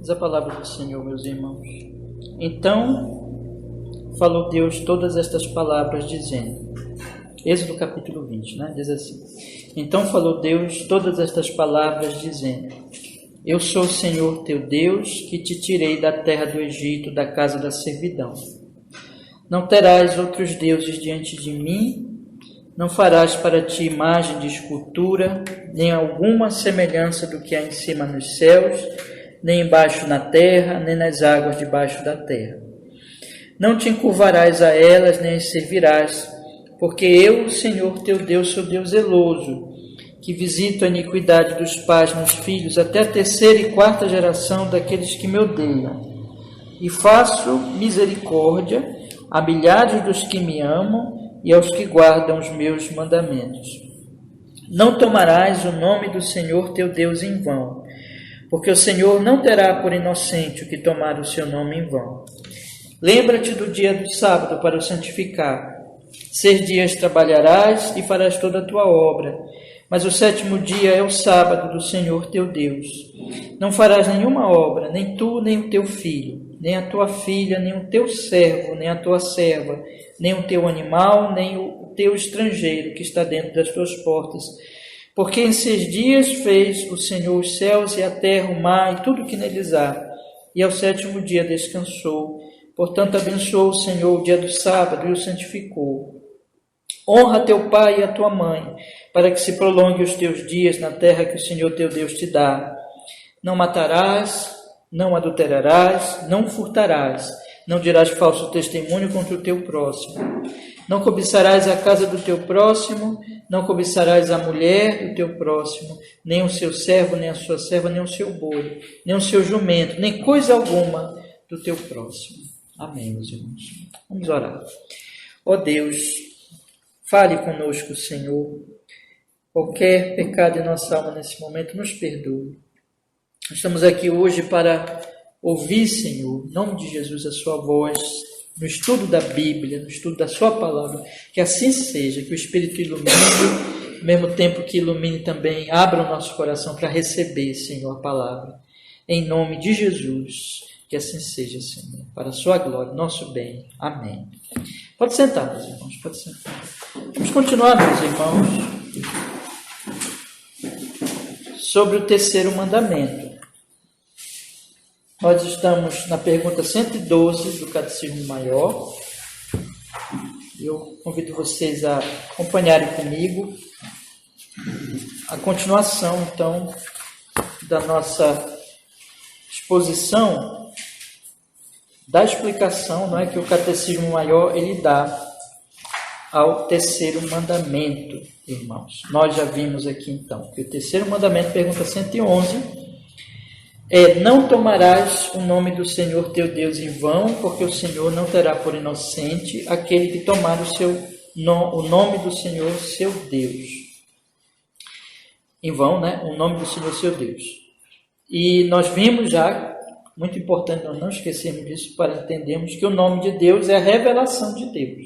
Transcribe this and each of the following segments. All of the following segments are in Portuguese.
Diz a palavra do Senhor, meus irmãos. Então falou Deus todas estas palavras, dizendo, Êxodo capítulo 20, né? Diz assim: Então falou Deus todas estas palavras, dizendo, Eu sou o Senhor teu Deus, que te tirei da terra do Egito, da casa da servidão. Não terás outros deuses diante de mim, não farás para ti imagem de escultura, nem alguma semelhança do que há em cima nos céus, nem embaixo na terra, nem nas águas debaixo da terra. Não te encurvarás a elas, nem as servirás, porque eu, o Senhor teu Deus, sou Deus zeloso, que visito a iniquidade dos pais nos filhos, até a terceira e quarta geração daqueles que me odeiam. E faço misericórdia a milhares dos que me amam e aos que guardam os meus mandamentos. Não tomarás o nome do Senhor teu Deus em vão, porque o Senhor não terá por inocente o que tomar o seu nome em vão. Lembra-te do dia do sábado para o santificar. 6 dias trabalharás e farás toda a tua obra, mas o 7º dia é o sábado do Senhor teu Deus. Não farás nenhuma obra, nem tu, nem o teu filho, nem a tua filha, nem o teu servo, nem a tua serva, nem o teu animal, nem o teu estrangeiro que está dentro das tuas portas. Porque em 6 dias fez o Senhor os céus e a terra, o mar e tudo que neles há, e ao 7º dia descansou. Portanto, abençoou o Senhor o dia do sábado e o santificou. Honra teu pai e a tua mãe, para que se prolongue os teus dias na terra que o Senhor teu Deus te dá. Não matarás, não adulterarás, não furtarás, não dirás falso testemunho contra o teu próximo. Não cobiçarás a casa do teu próximo, não cobiçarás a mulher do teu próximo, nem o seu servo, nem a sua serva, nem o seu boi, nem o seu jumento, nem coisa alguma do teu próximo. Amém, meus irmãos. Vamos orar. Ó Deus, fale conosco, Senhor. Qualquer pecado em nossa alma nesse momento, nos perdoe. Estamos aqui hoje para ouvir, Senhor, em nome de Jesus, a sua voz, no estudo da Bíblia, no estudo da sua palavra. Que assim seja, que o Espírito ilumine, ao mesmo tempo que ilumine também, abra o nosso coração para receber, Senhor, a palavra. Em nome de Jesus. Que assim seja, Senhor, para a sua glória, nosso bem. Amém. Pode sentar, meus irmãos, pode sentar. Vamos continuar, meus irmãos, sobre o terceiro mandamento. Nós estamos na pergunta 112 do Catecismo Maior. Eu convido vocês a acompanharem comigo a continuação, então, da nossa exposição da explicação, não é, que o Catecismo Maior ele dá ao terceiro mandamento, irmãos. Nós já vimos aqui, então, que o terceiro mandamento, pergunta 111, não tomarás o nome do Senhor teu Deus em vão, porque o Senhor não terá por inocente aquele que tomar o nome do Senhor seu Deus. Em vão, né? O nome do Senhor seu Deus. E nós vimos já, muito importante nós não esquecermos disso para entendermos que o nome de Deus é a revelação de Deus.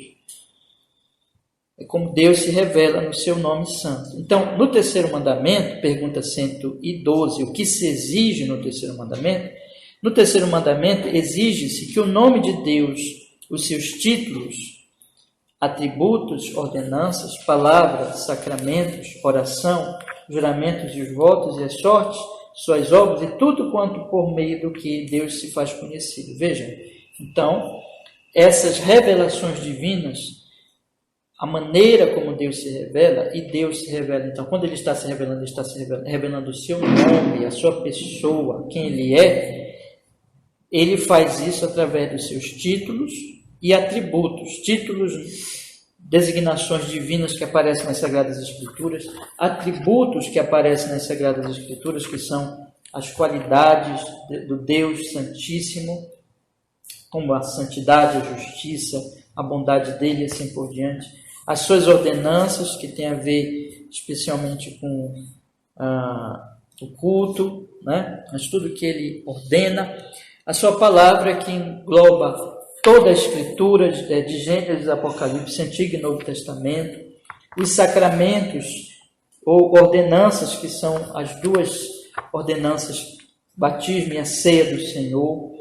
É como Deus se revela no seu nome santo. Então, no terceiro mandamento, pergunta 112, o que se exige no terceiro mandamento? No terceiro mandamento, exige-se que o nome de Deus, os seus títulos, atributos, ordenanças, palavras, sacramentos, oração, juramentos e os votos e as sortes, suas obras e tudo quanto por meio do que Deus se faz conhecido. Vejam, então, essas revelações divinas, a maneira como Deus se revela, e Deus se revela, então, quando Ele está se revelando o seu nome, a sua pessoa, quem Ele é, Ele faz isso através dos seus títulos e atributos, títulos, designações divinas que aparecem nas Sagradas Escrituras, atributos que aparecem nas Sagradas Escrituras, que são as qualidades do Deus Santíssimo, como a santidade, a justiça, a bondade dele e assim por diante. As suas ordenanças, que tem a ver especialmente com o culto, né? Mas tudo que ele ordena. A sua palavra, que engloba toda a Escritura, de Gênesis, Apocalipse, Antigo e Novo Testamento, os sacramentos ou ordenanças, que são as duas ordenanças batismo e a ceia do Senhor,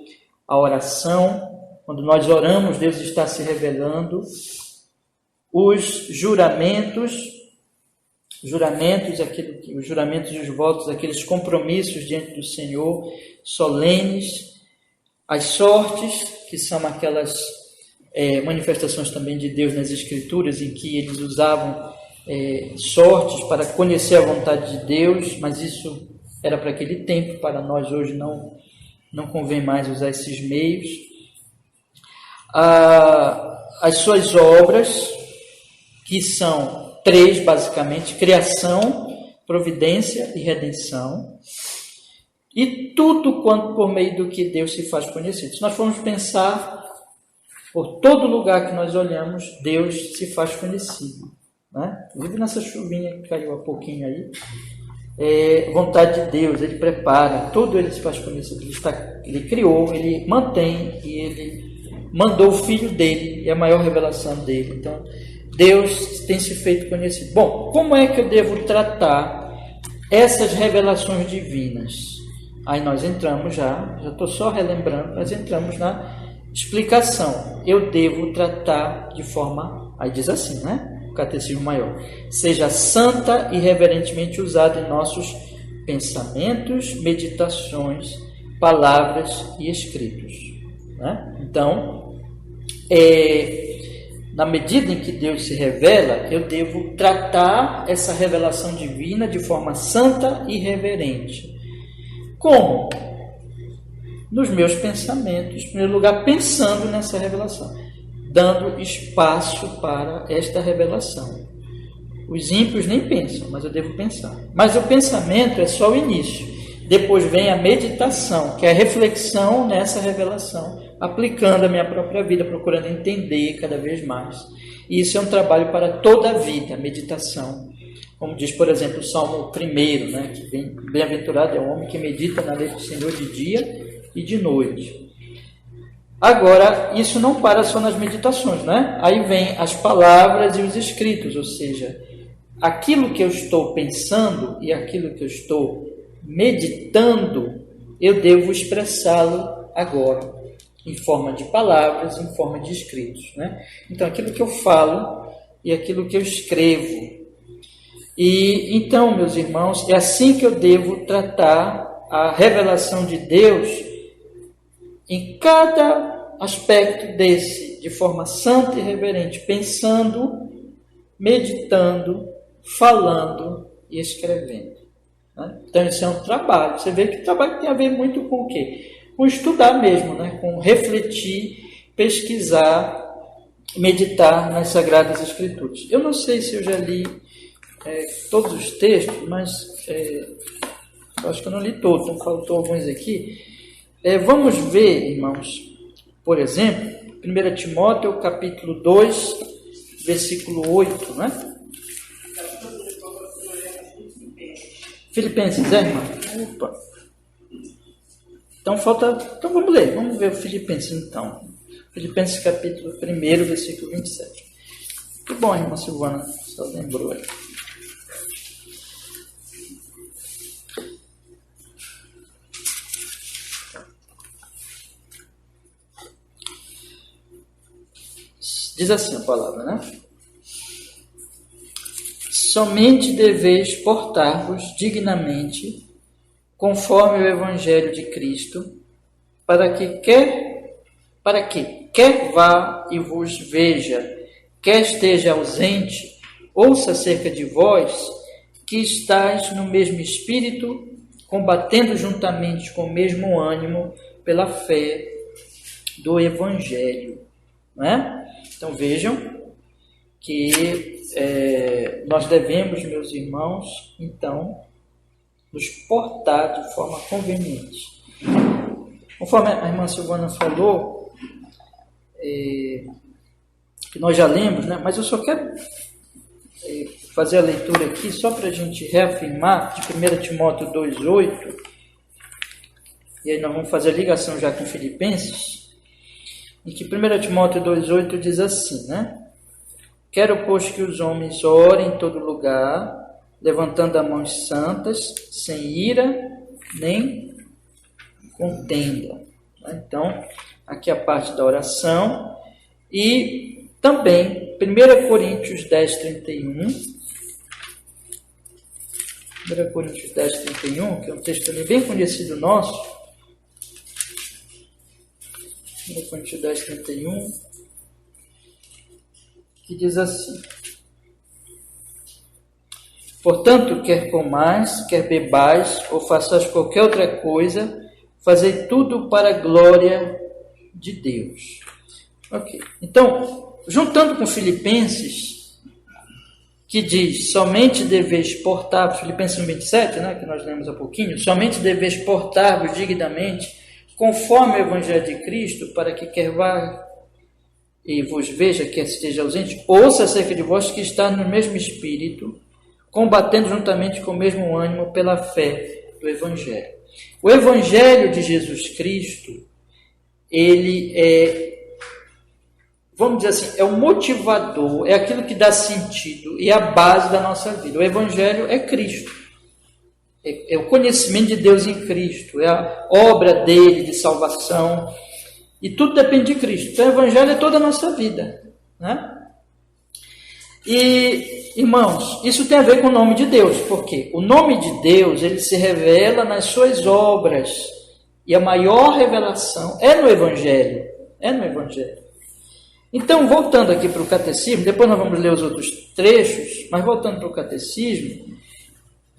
a oração, quando nós oramos, Deus está se revelando, os juramentos e os votos, aqueles compromissos diante do Senhor, solenes, as sortes, que são aquelas manifestações também de Deus nas Escrituras, em que eles usavam sortes para conhecer a vontade de Deus, mas isso era para aquele tempo, para nós hoje não convém mais usar esses meios. As suas obras, que são 3 basicamente: criação, providência e redenção, e tudo quanto por meio do que Deus se faz conhecido. Se nós formos pensar, por todo lugar que nós olhamos, Deus se faz conhecido, né? Inclusive nessa chuvinha que caiu há pouquinho aí, vontade de Deus, Ele prepara, tudo Ele se faz conhecido. Ele criou, Ele mantém, e Ele mandou o Filho dEle, é a maior revelação dEle. Então, Deus tem se feito conhecido. Bom, como é que eu devo tratar essas revelações divinas? Aí nós entramos já estou só relembrando, nós entramos na explicação. Eu devo tratar de forma, aí diz assim, né? O Catecismo Maior: seja santa e reverentemente usada em nossos pensamentos, meditações, palavras e escritos, né? Então, na medida em que Deus se revela, eu devo tratar essa revelação divina de forma santa e reverente. Como? Nos meus pensamentos, em primeiro lugar, pensando nessa revelação, dando espaço para esta revelação. Os ímpios nem pensam, mas eu devo pensar. Mas o pensamento é só o início. Depois vem a meditação, que é a reflexão nessa revelação, aplicando a minha própria vida, procurando entender cada vez mais. E isso é um trabalho para toda a vida, a meditação. Como diz, por exemplo, o Salmo 1, né, que bem-aventurado é o homem que medita na lei do Senhor de dia e de noite. Agora, isso não para só nas meditações, né? Aí vem as palavras e os escritos, ou seja, aquilo que eu estou pensando e aquilo que eu estou meditando, eu devo expressá-lo agora, em forma de palavras, em forma de escritos, né? Então, aquilo que eu falo e aquilo que eu escrevo. E então, meus irmãos, é assim que eu devo tratar a revelação de Deus em cada aspecto desse, de forma santa e reverente, pensando, meditando, falando e escrevendo, né? Então, isso é um trabalho. Você vê que o trabalho tem a ver muito com o quê? Com estudar mesmo, né? Com refletir, pesquisar, meditar nas Sagradas Escrituras. Eu não sei se eu já li todos os textos, mas eu acho que eu não li todos, então faltou alguns aqui. Vamos ver, irmãos, por exemplo, 1 Timóteo, capítulo 2, versículo 8, né? Filipenses, irmão? Opa! Então vamos ler, vamos ver o Filipenses então. Filipenses, capítulo 1, versículo 27. Que bom, irmã Silvana, só lembrou aí. Diz assim a palavra, né? Somente deveis portar-vos dignamente, conforme o Evangelho de Cristo, para que quer vá e vos veja, quer esteja ausente, ouça acerca de vós, que estáis no mesmo espírito, combatendo juntamente com o mesmo ânimo pela fé do Evangelho, não é? Então vejam que nós devemos, meus irmãos, então, nos portar de forma conveniente. Conforme a irmã Silvana falou, que nós já lemos, né? Mas eu só quero fazer a leitura aqui, só para a gente reafirmar, de 1 Timóteo 2,8, e aí nós vamos fazer a ligação já com Filipenses, em que 1 Timóteo 2,8 diz assim, né? Quero, pois, que os homens orem em todo lugar, levantando as mãos santas, sem ira nem contenda. Então, aqui a parte da oração. E também, 1 Coríntios 10, 31. 1 Coríntios 10, 31, que é um texto também bem conhecido nosso. 1 Coríntios 10, 31, que diz assim: portanto, quer comais, quer bebais, ou façais qualquer outra coisa, fazei tudo para a glória de Deus. Ok. Então, juntando com Filipenses, que diz, somente deveis portar-vos, Filipenses 1,27, né, que nós lemos há pouquinho, somente deveis portar-vos dignamente, conforme o Evangelho de Cristo, para que quer vá e vos veja, quer esteja ausente, ouça acerca de vós que está no mesmo Espírito, combatendo juntamente com o mesmo ânimo pela fé do Evangelho. O Evangelho de Jesus Cristo, ele é, vamos dizer assim, é o motivador, é aquilo que dá sentido e a base da nossa vida. O Evangelho é Cristo. É o conhecimento de Deus em Cristo, é a obra dele de salvação. E tudo depende de Cristo. Então, o Evangelho é toda a nossa vida, né? E, irmãos, isso tem a ver com o nome de Deus, porque o nome de Deus, ele se revela nas suas obras, e a maior revelação é no Evangelho, Então, voltando aqui para o catecismo, depois nós vamos ler os outros trechos, mas voltando para o catecismo,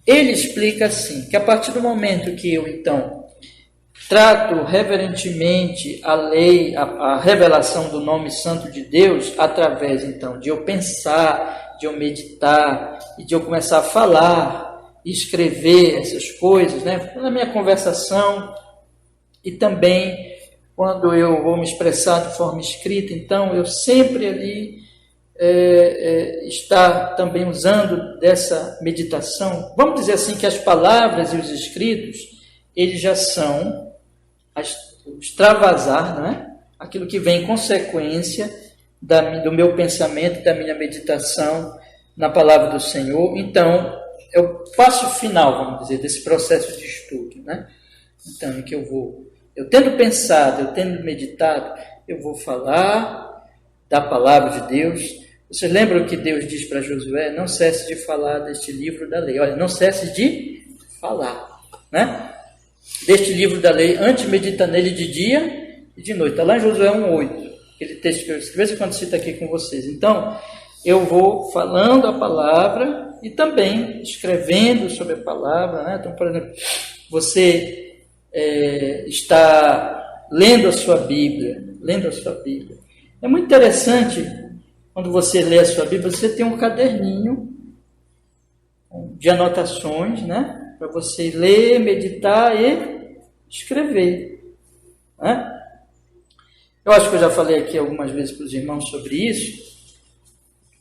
ele explica assim, que a partir do momento que eu, então, trato reverentemente a lei, a revelação do nome santo de Deus, através, então, de eu pensar, de eu meditar, e de eu começar a falar, e escrever essas coisas, né? Na minha conversação, e também quando eu vou me expressar de forma escrita, então, eu sempre ali está também usando dessa meditação. Vamos dizer assim que as palavras e os escritos, eles já são o extravasar, né? Aquilo que vem em consequência do meu pensamento, da minha meditação na palavra do Senhor. Então, é o passo final, vamos dizer, desse processo de estudo, né? Então, em que eu tendo pensado, eu tendo meditado, eu vou falar da palavra de Deus. Vocês lembram que Deus diz para Josué? Não cesse de falar deste livro da lei. Olha, não cesse de falar, né? Deste livro da lei, antes medita nele de dia e de noite. Está lá em Josué 1,8, aquele texto que eu de vez em quando cito aqui com vocês. Então, eu vou falando a palavra e também escrevendo sobre a palavra, né? Então, por exemplo, você está lendo a sua Bíblia, É muito interessante, quando você lê a sua Bíblia, você tem um caderninho de anotações, né? Para você ler, meditar e escrever, né? Eu acho que eu já falei aqui algumas vezes para os irmãos sobre isso.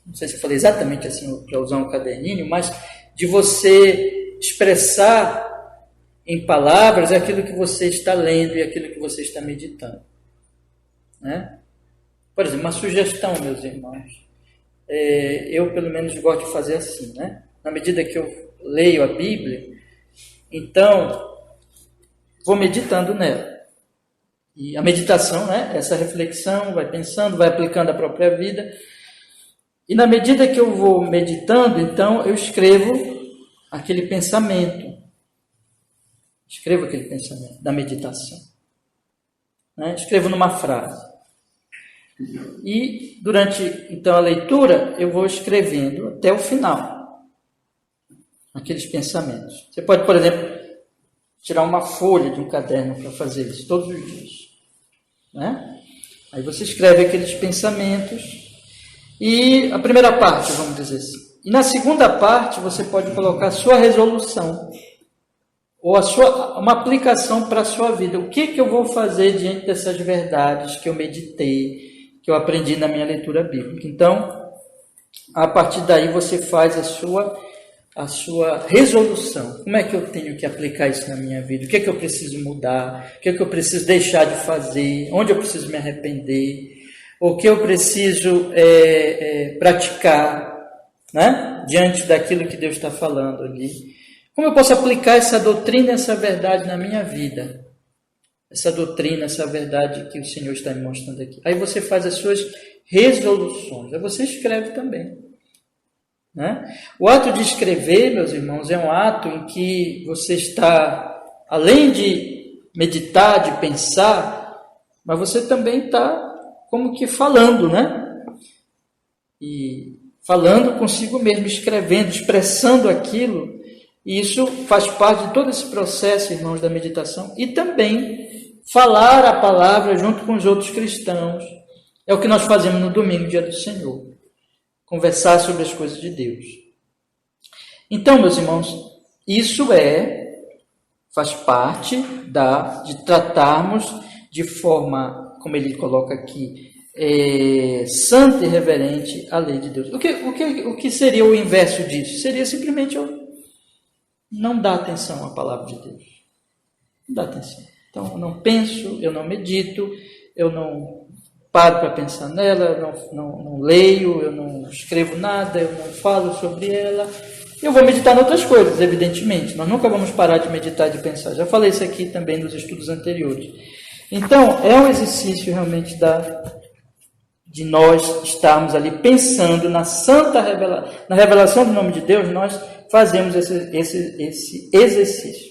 Não sei se eu falei exatamente assim para usar um caderninho, mas de você expressar em palavras aquilo que você está lendo e aquilo que você está meditando, né? Por exemplo, uma sugestão, meus irmãos. Eu, pelo menos, gosto de fazer assim, né? Na medida que eu leio a Bíblia, então, vou meditando nela. E a meditação, né? Essa reflexão, vai pensando, vai aplicando a própria vida. E na medida que eu vou meditando, então, eu escrevo aquele pensamento. Escrevo aquele pensamento da meditação, né? Escrevo numa frase. E durante, então, a leitura, eu vou escrevendo até o final aqueles pensamentos. Você pode, por exemplo, tirar uma folha de um caderno para fazer isso todos os dias, né? Aí você escreve aqueles pensamentos e a primeira parte, vamos dizer assim. E na segunda parte, você pode colocar a sua resolução ou uma aplicação para a sua vida. O que eu vou fazer diante dessas verdades que eu meditei, que eu aprendi na minha leitura bíblica? Então, a partir daí você faz a sua resolução. Como é que eu tenho que aplicar isso na minha vida? O que é que eu preciso mudar? O que é que eu preciso deixar de fazer? Onde eu preciso me arrepender? O que eu preciso praticar, né? Diante daquilo que Deus está falando ali? Como eu posso aplicar essa doutrina, essa verdade na minha vida? essa doutrina, essa verdade que o Senhor está me mostrando aqui. Aí você faz as suas resoluções, aí você escreve também. Né? O ato de escrever, meus irmãos, é um ato em que você está, além de meditar, de pensar, mas você também está como que falando, né? E falando consigo mesmo, escrevendo, expressando aquilo. E isso faz parte de todo esse processo, irmãos, da meditação. E também falar a palavra junto com os outros cristãos. É o que nós fazemos no domingo, dia do Senhor. Conversar sobre as coisas de Deus. Então, meus irmãos, isso faz parte de tratarmos de forma, como ele coloca aqui, santa e reverente a lei de Deus. O que seria o inverso disso? Seria simplesmente eu não dar atenção à palavra de Deus. Não dá atenção. Então, eu não penso, eu não medito, eu não paro para pensar nela, não leio, eu não escrevo nada, eu não falo sobre ela. Eu vou meditar em outras coisas, evidentemente. Nós nunca vamos parar de meditar e de pensar. Já falei isso aqui também nos estudos anteriores. Então, é um exercício realmente de nós estarmos ali pensando na na revelação do nome de Deus, nós fazemos esse exercício.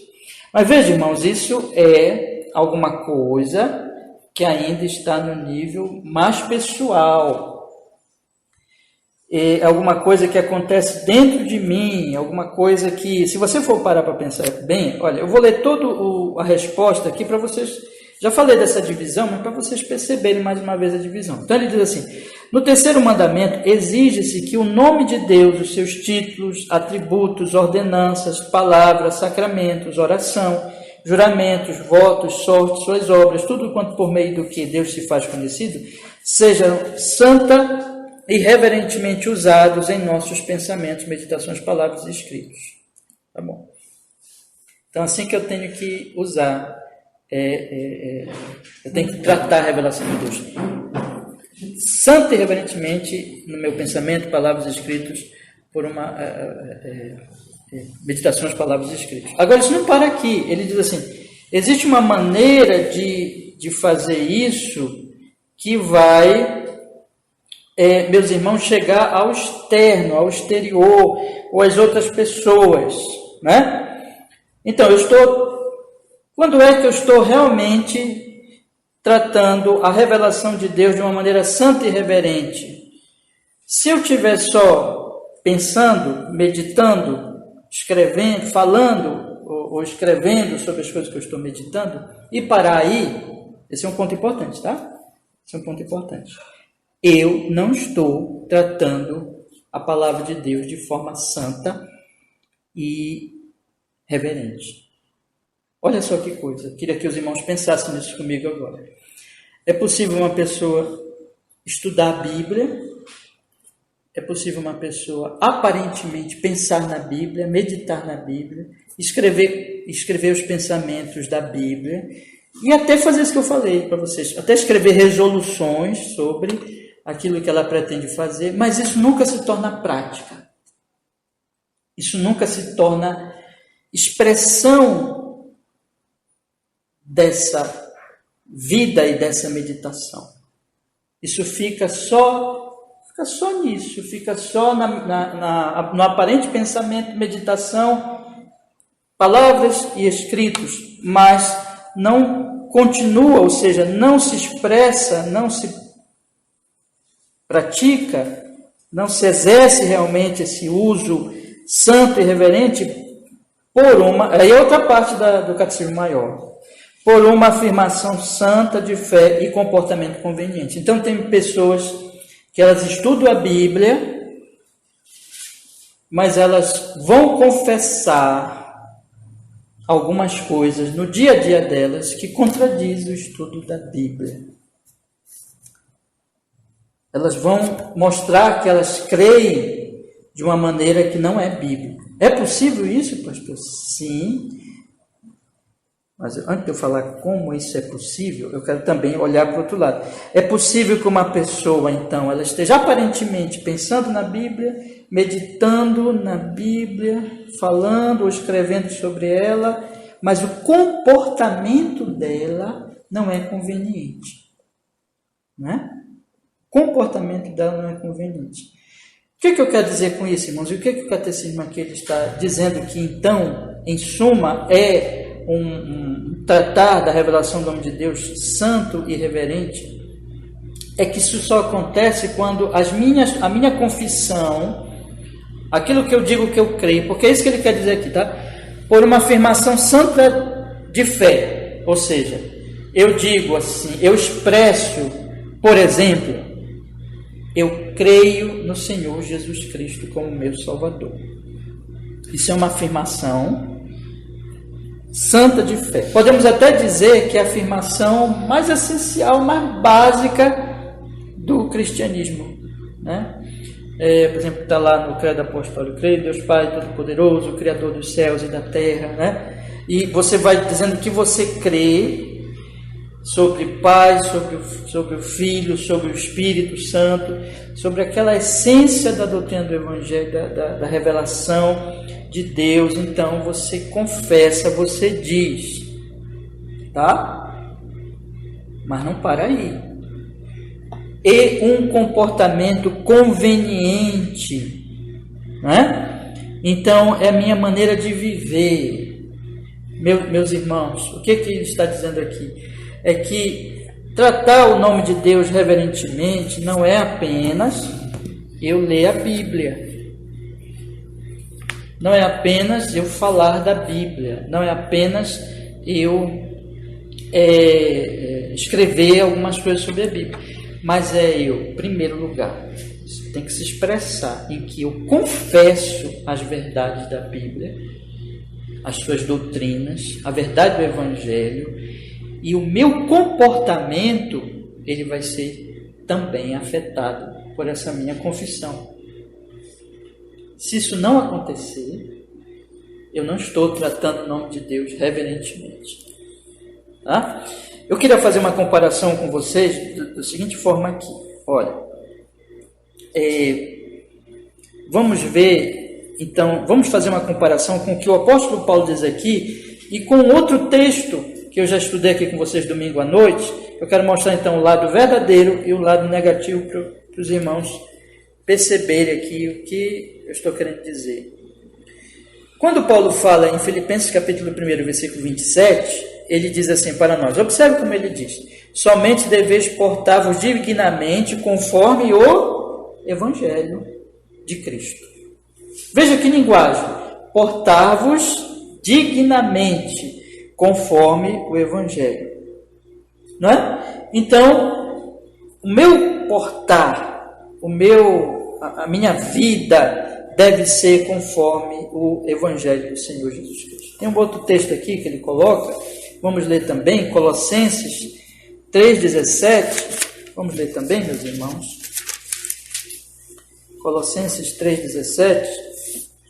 Mas veja, irmãos, isso é alguma coisa que ainda está no nível mais pessoal. É alguma coisa que acontece dentro de mim, alguma coisa que, se você for parar para pensar bem, olha, eu vou ler toda a resposta aqui para vocês. Já falei dessa divisão, mas para vocês perceberem mais uma vez a divisão. Então ele diz assim: no terceiro mandamento, exige-se que o nome de Deus, os seus títulos, atributos, ordenanças, palavras, sacramentos, oração, juramentos, votos, sorte, suas obras, tudo quanto por meio do que Deus se faz conhecido, sejam santa e reverentemente usados em nossos pensamentos, meditações, palavras e escritos. Tá bom? Então, assim que eu tenho que usar, eu tenho que tratar a revelação de Deus. Santa e reverentemente no meu pensamento, palavras e escritos, por uma meditações, palavras e escritos. Agora, isso não para aqui. Ele diz assim, existe uma maneira de fazer isso que vai, meus irmãos, chegar ao externo, ao exterior, ou às outras pessoas, né? Então, quando é que eu estou realmente tratando a revelação de Deus de uma maneira santa e reverente? Se eu estiver só pensando, meditando, escrevendo, falando ou escrevendo sobre as coisas que eu estou meditando, e parar aí, esse é um ponto importante, tá? Esse é um ponto importante. Eu não estou tratando a palavra de Deus de forma santa e reverente. Olha só que coisa, queria que os irmãos pensassem nisso comigo agora. É possível uma pessoa estudar a Bíblia, é possível uma pessoa aparentemente pensar na Bíblia, meditar na Bíblia, escrever os pensamentos da Bíblia, e até fazer isso que eu falei para vocês, até escrever resoluções sobre aquilo que ela pretende fazer, mas isso nunca se torna prática. Isso nunca se torna expressão dessa vida e dessa meditação. Isso fica só nisso, fica só no aparente pensamento, meditação, palavras e escritos, mas não continua, ou seja, não se expressa, não se pratica, não se exerce realmente esse uso santo e reverente aí é outra parte do Catecismo Maior, por uma afirmação santa de fé e comportamento conveniente. Então tem pessoas que elas estudam a Bíblia, mas elas vão confessar algumas coisas no dia a dia delas que contradizem o estudo da Bíblia. Elas vão mostrar que elas creem de uma maneira que não é bíblica. É possível isso, pastor? Sim. Mas antes de eu falar como isso é possível, eu quero também olhar para o outro lado. É possível que uma pessoa, então, ela esteja aparentemente pensando na Bíblia, meditando na Bíblia, falando ou escrevendo sobre ela, mas o comportamento dela não é conveniente. Né? O comportamento dela não é conveniente. O que eu quero dizer com isso, irmãos? E o que o catecismo aqui ele está dizendo que, então, em suma, é um tratar da revelação do nome de Deus santo e reverente? É que isso só acontece quando a minha confissão, aquilo que eu digo que eu creio, porque é isso que ele quer dizer aqui, tá? Por uma afirmação santa de fé. Ou seja, eu digo assim, eu expresso, por exemplo, eu creio no Senhor Jesus Cristo como meu Salvador. Isso é uma afirmação santa de fé. Podemos até dizer que é a afirmação mais essencial, mais básica do cristianismo, né? Por exemplo, está lá no Credo Apostólico: creio em Deus Pai Todo-Poderoso, Criador dos céus e da terra, né? E você vai dizendo que você crê sobre o Pai, sobre o Filho, sobre o Espírito Santo, sobre aquela essência da doutrina do Evangelho, da revelação de Deus. Então você confessa, você diz, tá? Mas não para aí. E um comportamento conveniente, né? Então é a minha maneira de viver. Meus irmãos, o que ele está dizendo aqui? É que tratar o nome de Deus reverentemente não é apenas eu ler a Bíblia, não é apenas eu falar da Bíblia, não é apenas eu escrever algumas coisas sobre a Bíblia, mas é eu, em primeiro lugar, isso tem que se expressar em que eu confesso as verdades da Bíblia, as suas doutrinas, a verdade do Evangelho, e o meu comportamento ele vai ser também afetado por essa minha confissão. Se isso não acontecer, eu não estou tratando o nome de Deus reverentemente. Tá? Eu queria fazer uma comparação com vocês da seguinte forma aqui. Olha, vamos ver, então, vamos fazer uma comparação com o que o apóstolo Paulo diz aqui e com outro texto que eu já estudei aqui com vocês domingo à noite. Eu quero mostrar então o lado verdadeiro e o lado negativo para os irmãos perceberem aqui o que eu estou querendo dizer. Quando Paulo fala em Filipenses capítulo 1, versículo 27, ele diz assim para nós, observe como ele diz: somente deveis portar-vos dignamente conforme o Evangelho de Cristo. Veja que linguagem: portar-vos dignamente conforme o Evangelho, não é? Então, o meu portar, a minha vida deve ser conforme o Evangelho do Senhor Jesus Cristo. Tem um outro texto aqui que ele coloca, vamos ler também, Colossenses 3,17. Vamos ler também, meus irmãos. Colossenses 3,17,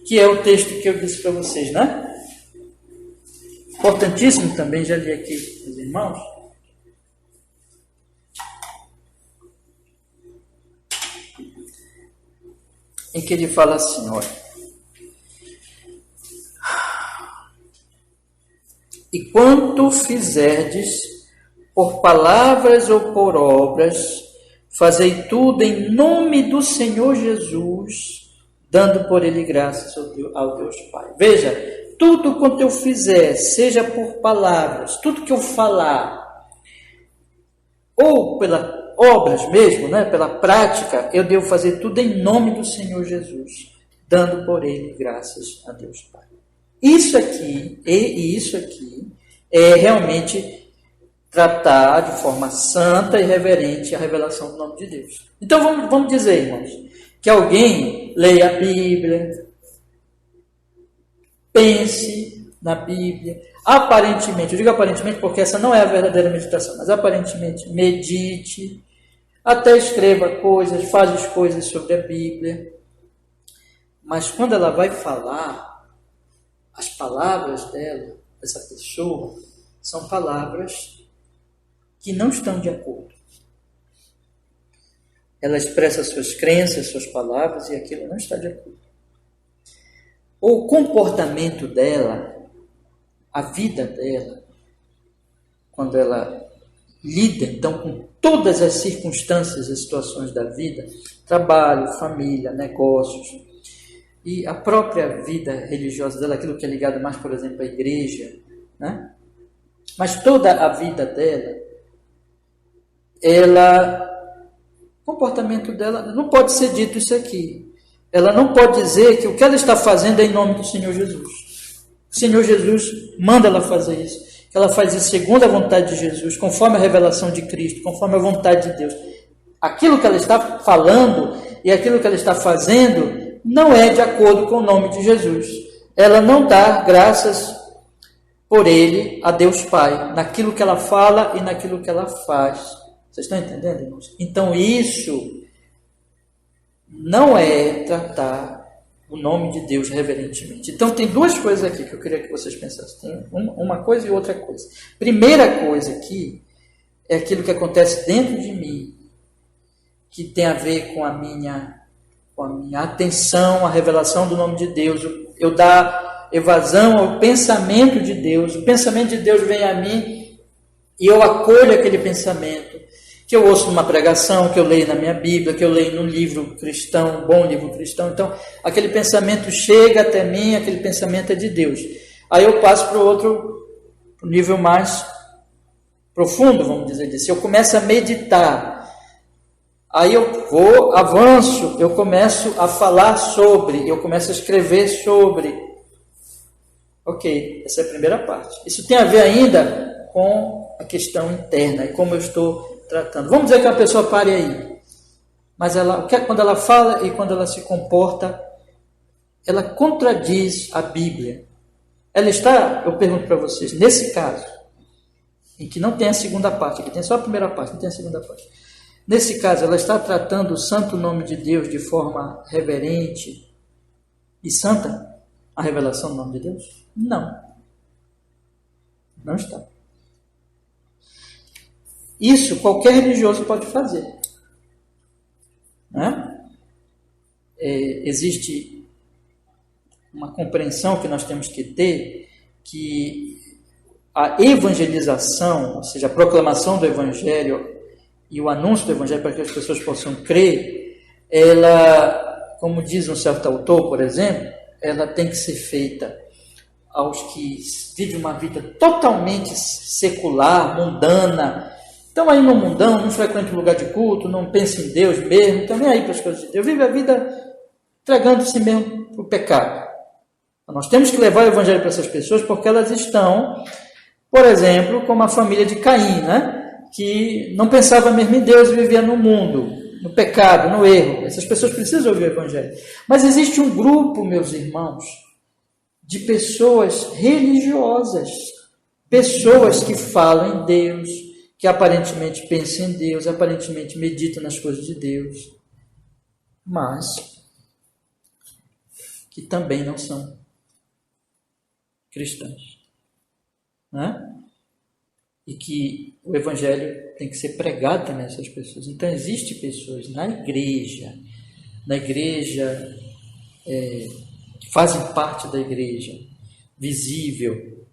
que é o texto que eu disse para vocês, né? Importantíssimo também, já li aqui, meus irmãos. Em que ele fala assim, olha: e quanto fizerdes, por palavras ou por obras, fazei tudo em nome do Senhor Jesus, dando por ele graças ao Deus Pai. Veja, tudo quanto eu fizer, seja por palavras, tudo que eu falar, ou pelas obras mesmo, né, pela prática, eu devo fazer tudo em nome do Senhor Jesus, dando por ele graças a Deus Pai. Isso aqui é realmente tratar de forma santa e reverente a revelação do nome de Deus. Então vamos dizer, irmãos, que alguém leia a Bíblia, pense na Bíblia, aparentemente, eu digo aparentemente porque essa não é a verdadeira meditação, mas aparentemente medite, até escreva coisas, faz coisas sobre a Bíblia, mas quando ela vai falar, as palavras dela, dessa pessoa, são palavras que não estão de acordo. Ela expressa suas crenças, suas palavras, e aquilo não está de acordo. O comportamento dela, a vida dela, quando ela lida então com todas as circunstâncias e situações da vida, trabalho, família, negócios, e a própria vida religiosa dela, aquilo que é ligado mais, por exemplo, à igreja, né? Mas toda a vida dela, o comportamento dela, não pode ser dito isso aqui. Ela não pode dizer que o que ela está fazendo é em nome do Senhor Jesus. O Senhor Jesus manda ela fazer isso. Ela faz isso segundo a vontade de Jesus, conforme a revelação de Cristo, conforme a vontade de Deus. Aquilo que ela está falando e aquilo que ela está fazendo não é de acordo com o nome de Jesus. Ela não dá graças por ele a Deus Pai, naquilo que ela fala e naquilo que ela faz. Vocês estão entendendo, irmãos? Então isso não é tratar o nome de Deus reverentemente. Então tem duas coisas aqui que eu queria que vocês pensassem. Tem uma coisa e outra coisa. Primeira coisa aqui é aquilo que acontece dentro de mim, que tem a ver com a minha atenção à revelação do nome de Deus. Eu dar evasão ao pensamento de Deus. O pensamento de Deus vem a mim e eu acolho aquele pensamento, que eu ouço numa pregação, que eu leio na minha Bíblia, que eu leio num livro cristão, um bom livro cristão. Então, aquele pensamento chega até mim, aquele pensamento é de Deus. Aí eu passo para o outro nível mais profundo, vamos dizer assim. Eu começo a meditar. Aí eu avanço, eu começo a falar sobre, eu começo a escrever sobre. Ok, essa é a primeira parte. Isso tem a ver ainda com a questão interna e como eu estou tratando. Vamos dizer que a pessoa pare aí. Mas quando ela fala e quando ela se comporta, ela contradiz a Bíblia. Ela está, eu pergunto para vocês, nesse caso, em que não tem a segunda parte, que tem só a primeira parte, não tem a segunda parte. Nesse caso, ela está tratando o santo nome de Deus de forma reverente e santa? A revelação do nome de Deus? Não. Não está. Isso qualquer religioso pode fazer. Né? Existe uma compreensão que nós temos que ter que a evangelização, ou seja, a proclamação do Evangelho e o anúncio do Evangelho para que as pessoas possam crer, ela, como diz um certo autor, por exemplo, ela tem que ser feita aos que vivem uma vida totalmente secular, mundana. Estão aí no mundão, não frequentam lugar de culto, não pensam em Deus mesmo, estão nem aí para as coisas de Deus, vive a vida entregando-se mesmo para o pecado. Então, nós temos que levar o Evangelho para essas pessoas porque elas estão, por exemplo, como a família de Caim, né? Que não pensava mesmo em Deus e vivia no mundo, no pecado, no erro. Essas pessoas precisam ouvir o Evangelho. Mas existe um grupo, meus irmãos, de pessoas religiosas, pessoas que falam em Deus, que aparentemente pensam em Deus, aparentemente meditam nas coisas de Deus, mas que também não são cristãos, né? E que o Evangelho tem que ser pregado também a essas pessoas. Então, existem pessoas na igreja que fazem parte da igreja, visível,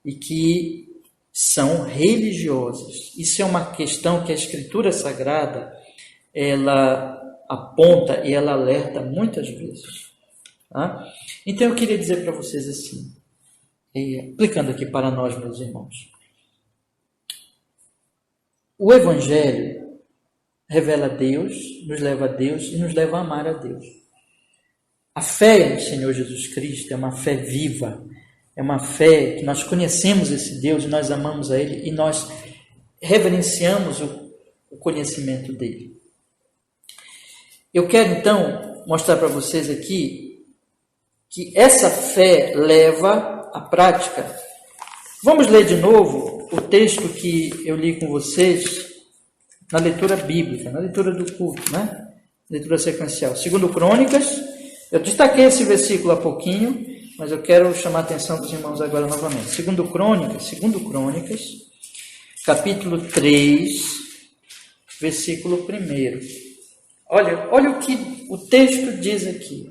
e que são religiosas. Isso é uma questão que a Escritura Sagrada, ela aponta e ela alerta muitas vezes. Tá? Então, eu queria dizer para vocês assim, aplicando aqui para nós, meus irmãos, o Evangelho revela Deus, nos leva a Deus e nos leva a amar a Deus. A fé no Senhor Jesus Cristo é uma fé viva, é uma fé que nós conhecemos esse Deus e nós amamos a Ele e nós reverenciamos o conhecimento dEle. Eu quero então mostrar para vocês aqui que essa fé leva à prática. Vamos ler de novo o texto que eu li com vocês na leitura bíblica, na leitura do culto, né? Leitura sequencial. 2 Crônicas, eu destaquei esse versículo há pouquinho, mas eu quero chamar a atenção dos irmãos agora novamente. 2 Crônicas, capítulo 3, versículo 1. Olha o que o texto diz aqui.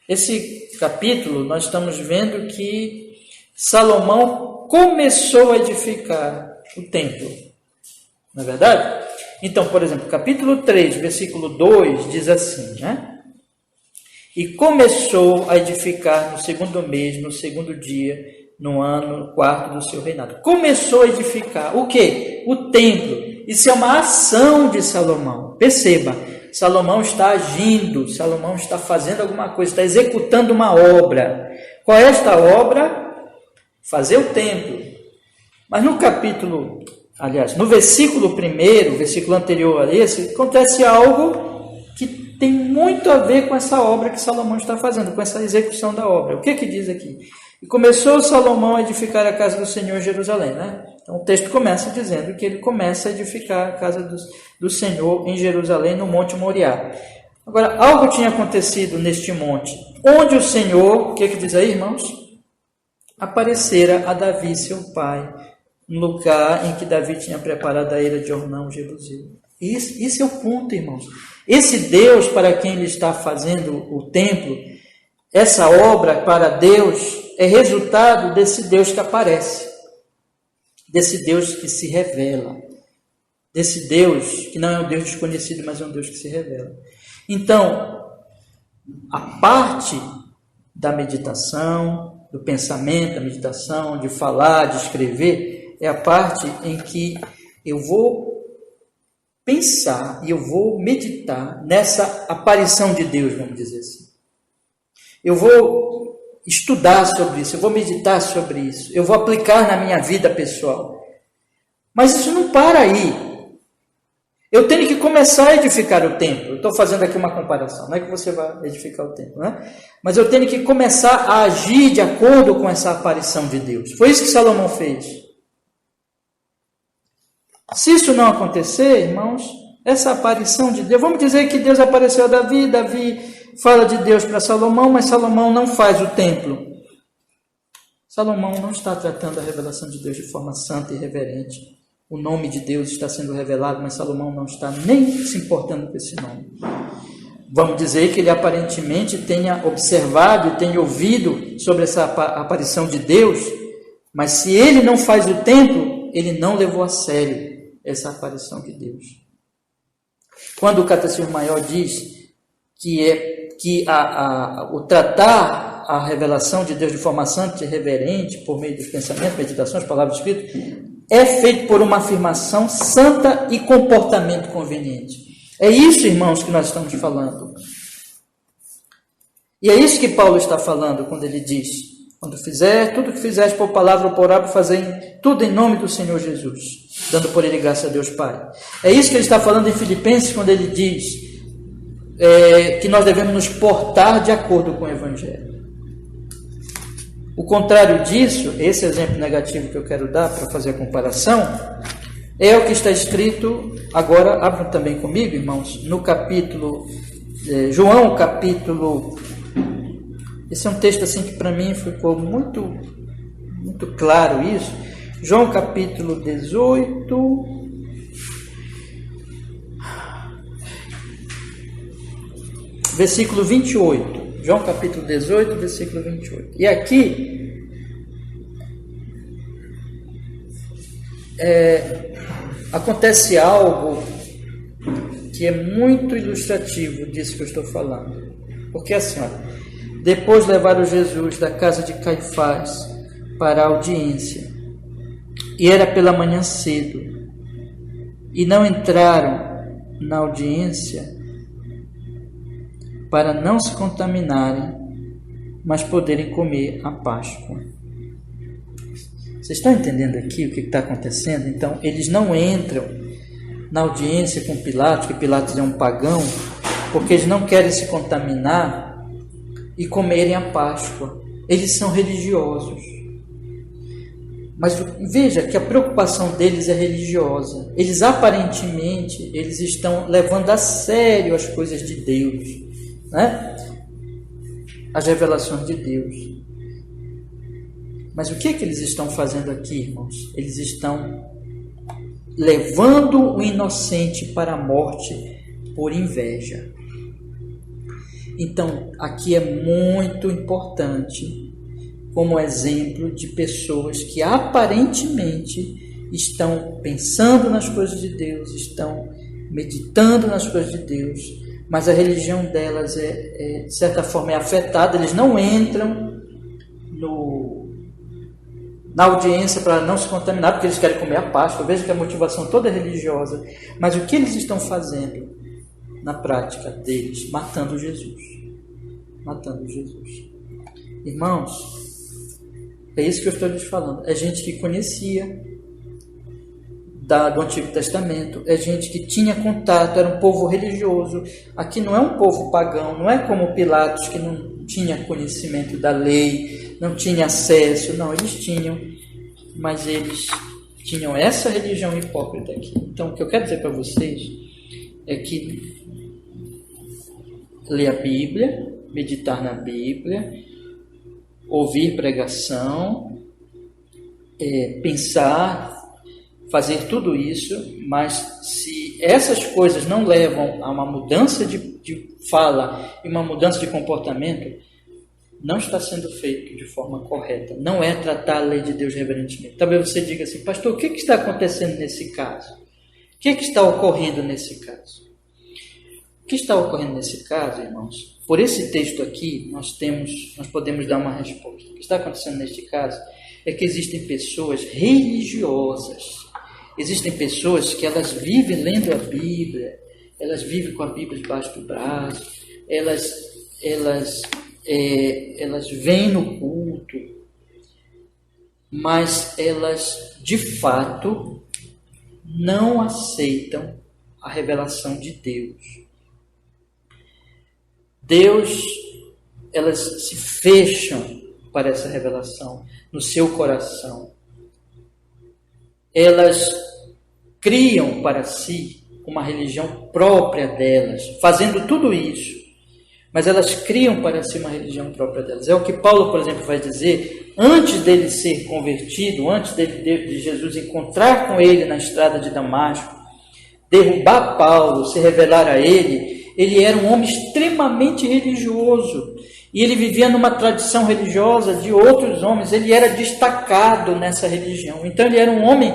Esse capítulo, nós estamos vendo que Salomão começou a edificar o templo. Não é verdade? Então, por exemplo, capítulo 3, versículo 2, diz assim, né? E começou a edificar no segundo mês, no segundo dia, no ano quarto do seu reinado. Começou a edificar o quê? O templo. Isso é uma ação de Salomão. Perceba, Salomão está agindo, Salomão está fazendo alguma coisa, está executando uma obra. Qual é esta obra? Fazer o templo. Mas no capítulo, aliás, no versículo 1, versículo anterior a esse, acontece algo que tem muito a ver com essa obra que Salomão está fazendo, com essa execução da obra. O que diz aqui? E começou Salomão a edificar a casa do Senhor em Jerusalém, né? Então o texto começa dizendo que ele começa a edificar a casa do Senhor em Jerusalém, no Monte Moriá. Agora, algo tinha acontecido neste monte, onde o Senhor, o que diz aí, irmãos? Aparecera a Davi, seu pai, no lugar em que Davi tinha preparado a eira de Ornão, Jebuseu. Isso é o ponto, irmãos. Esse Deus para quem ele está fazendo o templo, essa obra para Deus, é resultado desse Deus que aparece, desse Deus que se revela, desse Deus que não é um Deus desconhecido, mas é um Deus que se revela. Então, a parte da meditação, do pensamento, da meditação, de falar, de escrever, é a parte em que eu vou pensar e eu vou meditar nessa aparição de Deus, vamos dizer assim. Eu vou estudar sobre isso, eu vou meditar sobre isso, eu vou aplicar na minha vida pessoal. Mas isso não para aí. Eu tenho que começar a edificar o templo. Eu estou fazendo aqui uma comparação, não é que você vai edificar o templo, né? Mas eu tenho que começar a agir de acordo com essa aparição de Deus. Foi isso que Salomão fez. Se isso não acontecer, irmãos, essa aparição de Deus, vamos dizer que Deus apareceu a Davi, Davi fala de Deus para Salomão, mas Salomão não faz o templo. Salomão não está tratando a revelação de Deus de forma santa e reverente. O nome de Deus está sendo revelado, mas Salomão não está nem se importando com esse nome. Vamos dizer que ele aparentemente tenha observado e tenha ouvido sobre essa aparição de Deus, mas se ele não faz o templo, ele não levou a sério essa aparição de Deus. Quando o Catecismo Maior diz que o tratar a revelação de Deus de forma santa e reverente, por meio dos pensamentos, meditações, palavras escritas, é feito por uma afirmação santa e comportamento conveniente. É isso, irmãos, que nós estamos falando. E é isso que Paulo está falando quando ele diz: quando fizer, tudo que fizeres por palavra ou por obra, fazei tudo em nome do Senhor Jesus, dando por ele graça a Deus Pai. É isso que ele está falando em Filipenses, quando ele diz que nós devemos nos portar de acordo com o Evangelho. O contrário disso, esse exemplo negativo que eu quero dar para fazer a comparação, é o que está escrito, agora abram também comigo, irmãos, no capítulo, João capítulo, esse é um texto assim que para mim ficou muito, muito claro isso, João capítulo 18, versículo 28. João capítulo 18, versículo 28. E aqui acontece algo que é muito ilustrativo disso que eu estou falando. Porque assim, olha, depois levaram Jesus da casa de Caifás para a audiência, e era pela manhã cedo, e não entraram na audiência para não se contaminarem, mas poderem comer a Páscoa. Vocês estão entendendo aqui o que está acontecendo? Então, eles não entram na audiência com Pilatos, que Pilatos é um pagão, porque eles não querem se contaminar e comerem a Páscoa. Eles são religiosos. Mas veja que a preocupação deles é religiosa. Eles aparentemente estão levando a sério as coisas de Deus, né? As revelações de Deus. Mas o que eles estão fazendo aqui, irmãos? Eles estão levando o inocente para a morte por inveja. Então, aqui é muito importante como exemplo de pessoas que aparentemente estão pensando nas coisas de Deus, estão meditando nas coisas de Deus, mas a religião delas de certa forma, é afetada, eles não entram na audiência para não se contaminar, porque eles querem comer a Páscoa. Veja que a motivação toda é religiosa, mas o que eles estão fazendo na prática deles? Matando Jesus. Matando Jesus. Irmãos, é isso que eu estou lhes falando. É gente que conhecia do Antigo Testamento, é gente que tinha contato, era um povo religioso. Aqui não é um povo pagão, não é como Pilatos, que não tinha conhecimento da lei, não tinha acesso. Não, eles tinham, mas eles tinham essa religião hipócrita aqui. Então, o que eu quero dizer para vocês é que ler a Bíblia, meditar na Bíblia, ouvir pregação, pensar, fazer tudo isso, mas se essas coisas não levam a uma mudança de fala e uma mudança de comportamento, não está sendo feito de forma correta. Não é tratar a lei de Deus reverentemente. Talvez você diga assim: pastor, o que está acontecendo nesse caso? O que está ocorrendo nesse caso? O que está ocorrendo nesse caso, irmãos? Por esse texto aqui, nós podemos dar uma resposta. O que está acontecendo neste caso é que existem pessoas religiosas. Existem pessoas que elas vivem lendo a Bíblia, elas vivem com a Bíblia debaixo do braço, elas vêm no culto, mas elas, de fato, não aceitam a revelação de Deus. Elas se fecham para essa revelação no seu coração. Elas criam para si uma religião própria delas, fazendo tudo isso, mas elas criam para si uma religião própria delas. É o que Paulo, por exemplo, vai dizer, antes dele ser convertido, antes de Jesus encontrar com ele na estrada de Damasco, derrubar Paulo, se revelar a ele era um homem extremamente religioso, e ele vivia numa tradição religiosa de outros homens. Ele era destacado nessa religião. Então ele era um homem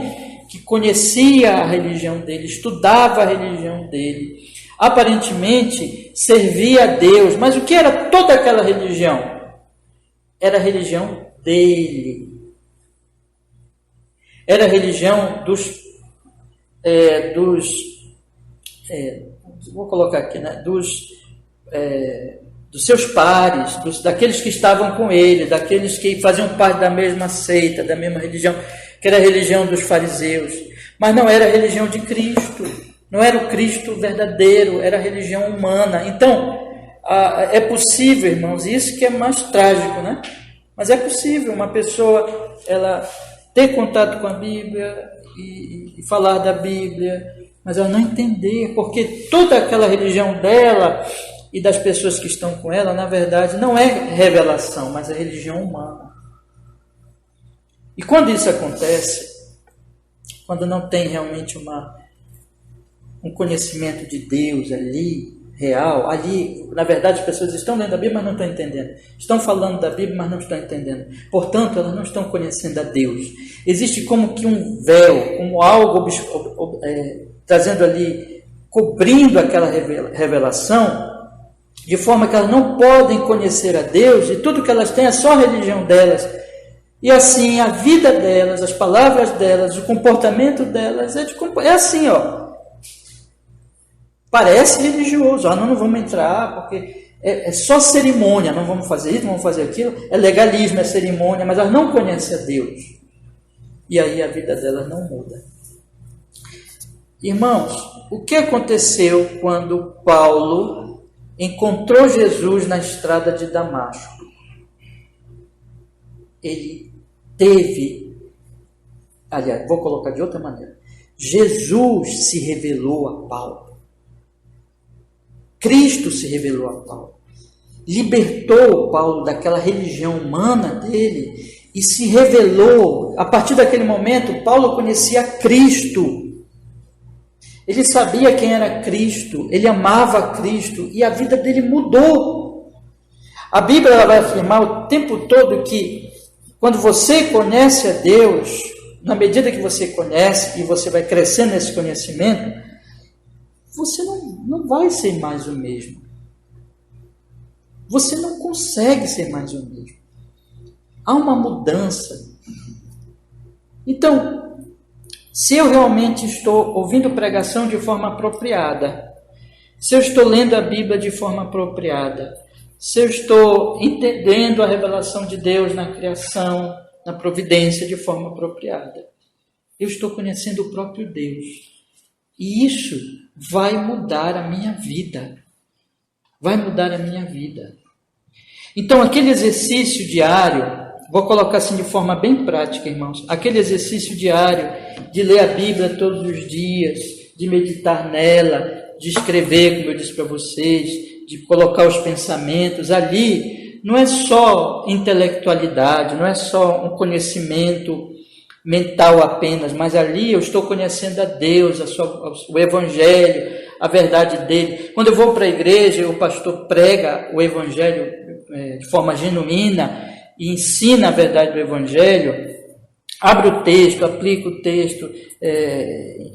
que conhecia a religião dele, estudava a religião dele, aparentemente servia a Deus. Mas o que era toda aquela religião? Era a religião dele. Era a religião vou colocar aqui, né? Dos seus pares, daqueles que estavam com ele, daqueles que faziam parte da mesma seita, da mesma religião, que era a religião dos fariseus. Mas não era a religião de Cristo, não era o Cristo verdadeiro, era a religião humana. Então, é possível, irmãos, isso que é mais trágico, né? Mas é possível uma pessoa ela ter contato com a Bíblia e falar da Bíblia, mas ela não entender, porque toda aquela religião dela e das pessoas que estão com ela, na verdade, não é revelação, mas é religião humana. E quando isso acontece, quando não tem realmente um conhecimento de Deus ali, real, ali, na verdade, as pessoas estão lendo a Bíblia, mas não estão entendendo. Estão falando da Bíblia, mas não estão entendendo. Portanto, elas não estão conhecendo a Deus. Existe como que um véu, como algo trazendo ali, cobrindo aquela revelação, de forma que elas não podem conhecer a Deus, e tudo que elas têm é só a religião delas. E assim, a vida delas, as palavras delas, o comportamento delas é assim, ó. Parece religioso. Não vamos entrar porque é só cerimônia, não vamos fazer isso, não vamos fazer aquilo. É legalismo, é cerimônia, mas elas não conhecem a Deus. E aí a vida delas não muda. Irmãos, o que aconteceu quando Paulo encontrou Jesus na estrada de Damasco? Ele aliás, vou colocar de outra maneira. Jesus se revelou a Paulo. Cristo se revelou a Paulo. Libertou Paulo daquela religião humana dele e se revelou. A partir daquele momento, Paulo conhecia Cristo. Ele sabia quem era Cristo, ele amava Cristo e a vida dele mudou. A Bíblia ela vai afirmar o tempo todo que quando você conhece a Deus, na medida que você conhece e você vai crescendo nesse conhecimento, você não vai ser mais o mesmo. Você não consegue ser mais o mesmo. Há uma mudança. Então, se eu realmente estou ouvindo pregação de forma apropriada, se eu estou lendo a Bíblia de forma apropriada, se eu estou entendendo a revelação de Deus na criação, na providência de forma apropriada, eu estou conhecendo o próprio Deus. E isso vai mudar a minha vida. Vai mudar a minha vida. Então, aquele exercício diário, vou colocar assim de forma bem prática, irmãos, aquele exercício diário de ler a Bíblia todos os dias, de meditar nela, de escrever, como eu disse para vocês, de colocar os pensamentos ali, não é só intelectualidade, não é só um conhecimento mental apenas, mas ali eu estou conhecendo a Deus, o Evangelho, a verdade dele. Quando eu vou para a igreja, o pastor prega o Evangelho de forma genuína e ensina a verdade do Evangelho, abre o texto, aplica o texto,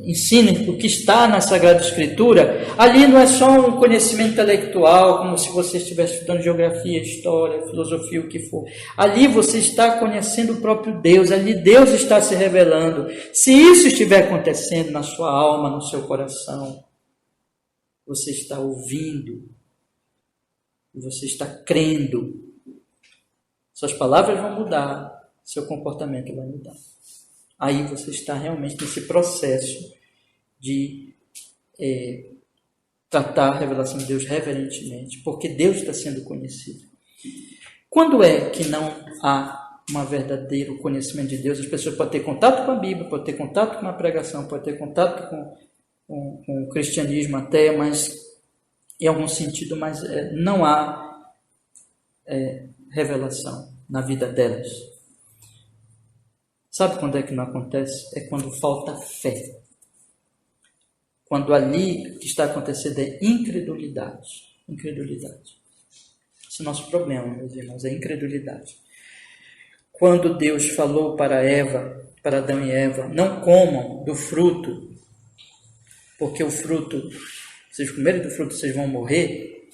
ensina o que está na Sagrada Escritura. Ali não é só um conhecimento intelectual, como se você estivesse estudando geografia, história, filosofia, o que for. Ali você está conhecendo o próprio Deus, ali Deus está se revelando. Se isso estiver acontecendo na sua alma, no seu coração, você está ouvindo, você está crendo. Suas palavras vão mudar, seu comportamento vai mudar. Aí você está realmente nesse processo de tratar a revelação de Deus reverentemente, porque Deus está sendo conhecido. Quando é que não há um verdadeiro conhecimento de Deus? As pessoas podem ter contato com a Bíblia, podem ter contato com a pregação, podem ter contato com o cristianismo até, mas em algum sentido, mas não há revelação na vida delas. Sabe quando é que não acontece? É quando falta fé. Quando ali o que está acontecendo é incredulidade. Incredulidade. Esse é o nosso problema, meus irmãos, é incredulidade. Quando Deus falou para Adão e Eva, não comam do fruto, porque o fruto, se vocês comerem do fruto, vocês vão morrer.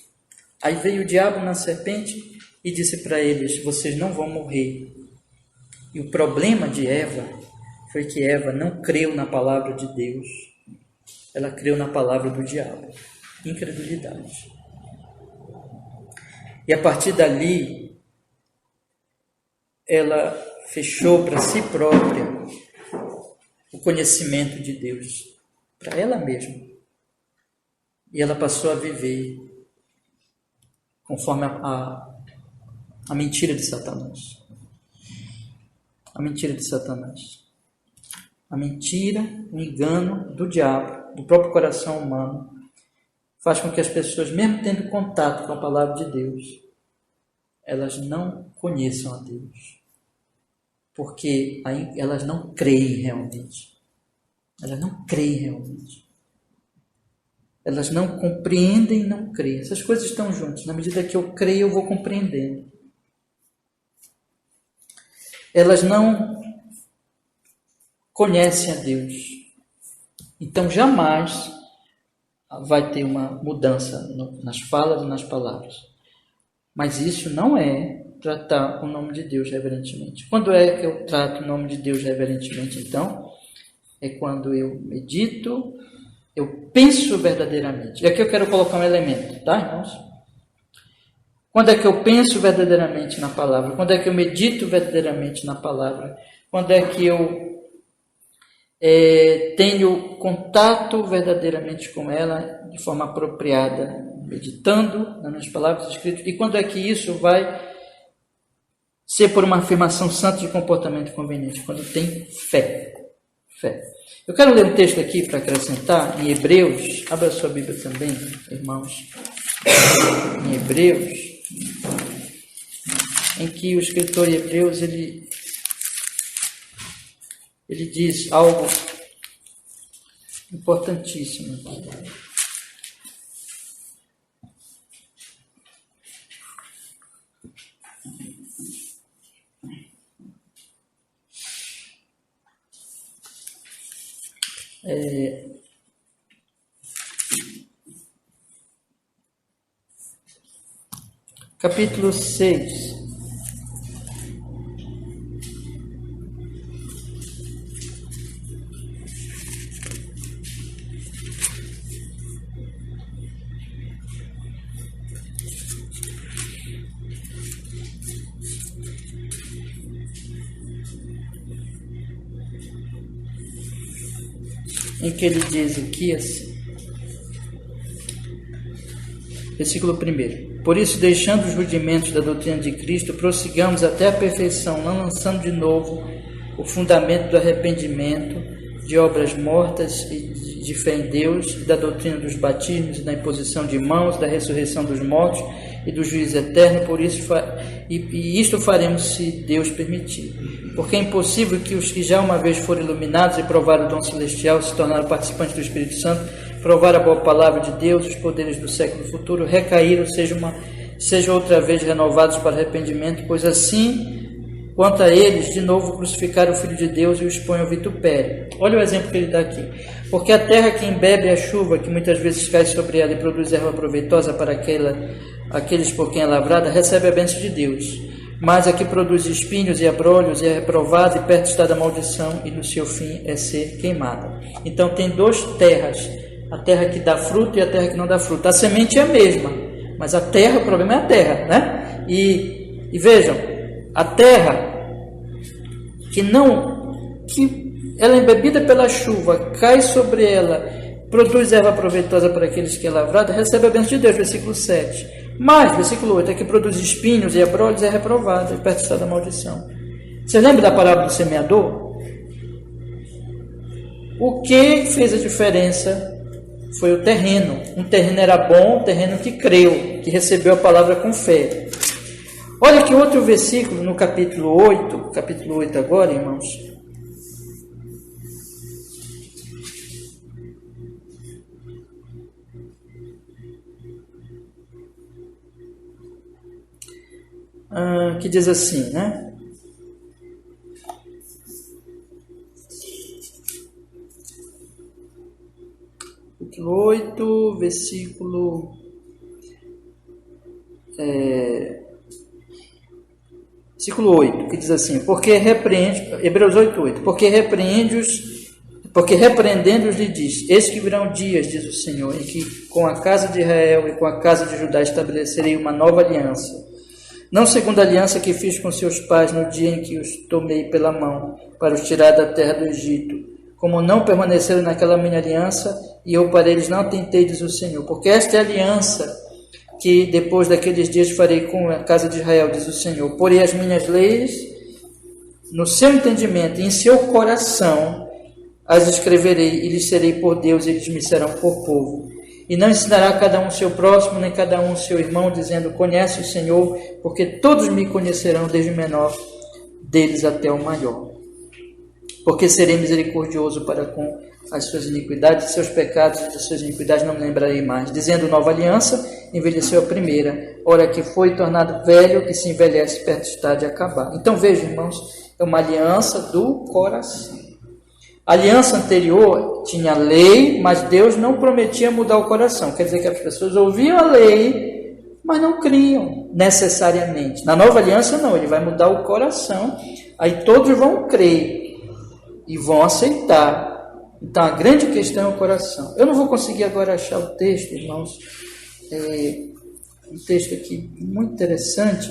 Aí veio o diabo na serpente e disse para eles, vocês não vão morrer. E o problema de Eva foi que Eva não creu na palavra de Deus. Ela creu na palavra do diabo. Incredulidade. E a partir dali, ela fechou para si própria o conhecimento de Deus. Para ela mesma. E ela passou a viver conforme a mentira de Satanás. A mentira de Satanás. A mentira, o engano do diabo, do próprio coração humano, faz com que as pessoas, mesmo tendo contato com a palavra de Deus, elas não conheçam a Deus. Porque elas não creem realmente. Elas não creem realmente. Elas não compreendem e não creem. Essas coisas estão juntas. Na medida que eu creio, eu vou compreendendo. Elas não conhecem a Deus. Então, jamais vai ter uma mudança nas falas e nas palavras. Mas isso não é tratar o nome de Deus reverentemente. Quando é que eu trato o nome de Deus reverentemente, então? É quando eu medito, eu penso verdadeiramente. E aqui eu quero colocar um elemento, tá, irmãos? Quando é que eu penso verdadeiramente na palavra? Quando é que eu medito verdadeiramente na palavra? Quando é que eu tenho contato verdadeiramente com ela de forma apropriada, meditando nas palavras escritas? E quando é que isso vai ser por uma afirmação santa de comportamento conveniente? Quando tem fé. Fé. Eu quero ler um texto aqui para acrescentar, em Hebreus. Abra a sua Bíblia também, irmãos. Em Hebreus, em que o escritor de Hebreus, ele diz algo importantíssimo. Capítulo 6. Em que ele diz aqui assim, versículo 1: Por isso, deixando os rudimentos da doutrina de Cristo, prossigamos até a perfeição, não lançando de novo o fundamento do arrependimento, de obras mortas e de fé em Deus, e da doutrina dos batismos e da imposição de mãos, da ressurreição dos mortos e do juízo eterno. Por isso, isto faremos se Deus permitir. Porque é impossível que os que já uma vez foram iluminados e provaram o dom celestial, se tornaram participantes do Espírito Santo, provaram a boa palavra de Deus, os poderes do século futuro, recaíram, sejam outra vez renovados para arrependimento, pois assim, quanto a eles, de novo crucificaram o Filho de Deus e o expõem ao vitupério. Olha o exemplo que ele dá aqui. Porque a terra que embebe a chuva, que muitas vezes cai sobre ela e produz erva proveitosa para aqueles por quem é lavrada, recebe a bênção de Deus. Mas a que produz espinhos e abrolhos é reprovada e perto está da maldição, e no seu fim é ser queimada. Então tem duas terras, a terra que dá fruto e a terra que não dá fruto. A semente é a mesma, mas a terra, o problema é a terra, né? E vejam, a terra que ela é embebida pela chuva, cai sobre ela, produz erva proveitosa para aqueles que é lavrada, recebe a bênção de Deus, versículo 7. Mas, versículo 8, a que produz espinhos e abrolhos é reprovada e perto está da maldição. Você lembra da parábola do semeador? O que fez a diferença foi o terreno. Um terreno era bom, um terreno que creu, que recebeu a palavra com fé. Olha que outro versículo no capítulo 8 agora, irmãos. Que diz assim, né? Capítulo 8, versículo versículo 8, que diz assim: Hebreus 8, porque repreendendo-os lhe diz: eis que virão dias, diz o Senhor, em que com a casa de Israel e com a casa de Judá estabelecerei uma nova aliança, não segundo a aliança que fiz com seus pais no dia em que os tomei pela mão para os tirar da terra do Egito, como não permaneceram naquela minha aliança, e eu para eles não atentei, diz o Senhor. Porque esta é a aliança que depois daqueles dias farei com a casa de Israel, diz o Senhor. Porei as minhas leis no seu entendimento e em seu coração as escreverei, e lhes serei por Deus, e eles me serão por povo. E não ensinará cada um seu próximo, nem cada um seu irmão, dizendo: conhece o Senhor, porque todos me conhecerão, desde o menor deles até o maior. Porque serei misericordioso para com as suas iniquidades, seus pecados e suas iniquidades não me lembrarei mais. Dizendo nova aliança, envelheceu a primeira. Ora que foi tornado velho, que se envelhece, perto está de acabar. Então vejam, irmãos, é uma aliança do coração. A aliança anterior tinha lei, mas Deus não prometia mudar o coração. Quer dizer que as pessoas ouviam a lei, mas não criam necessariamente. Na nova aliança não, ele vai mudar o coração, aí todos vão crer e vão aceitar. Então a grande questão é o coração. Eu não vou conseguir agora achar o texto, irmãos. Um texto aqui muito interessante,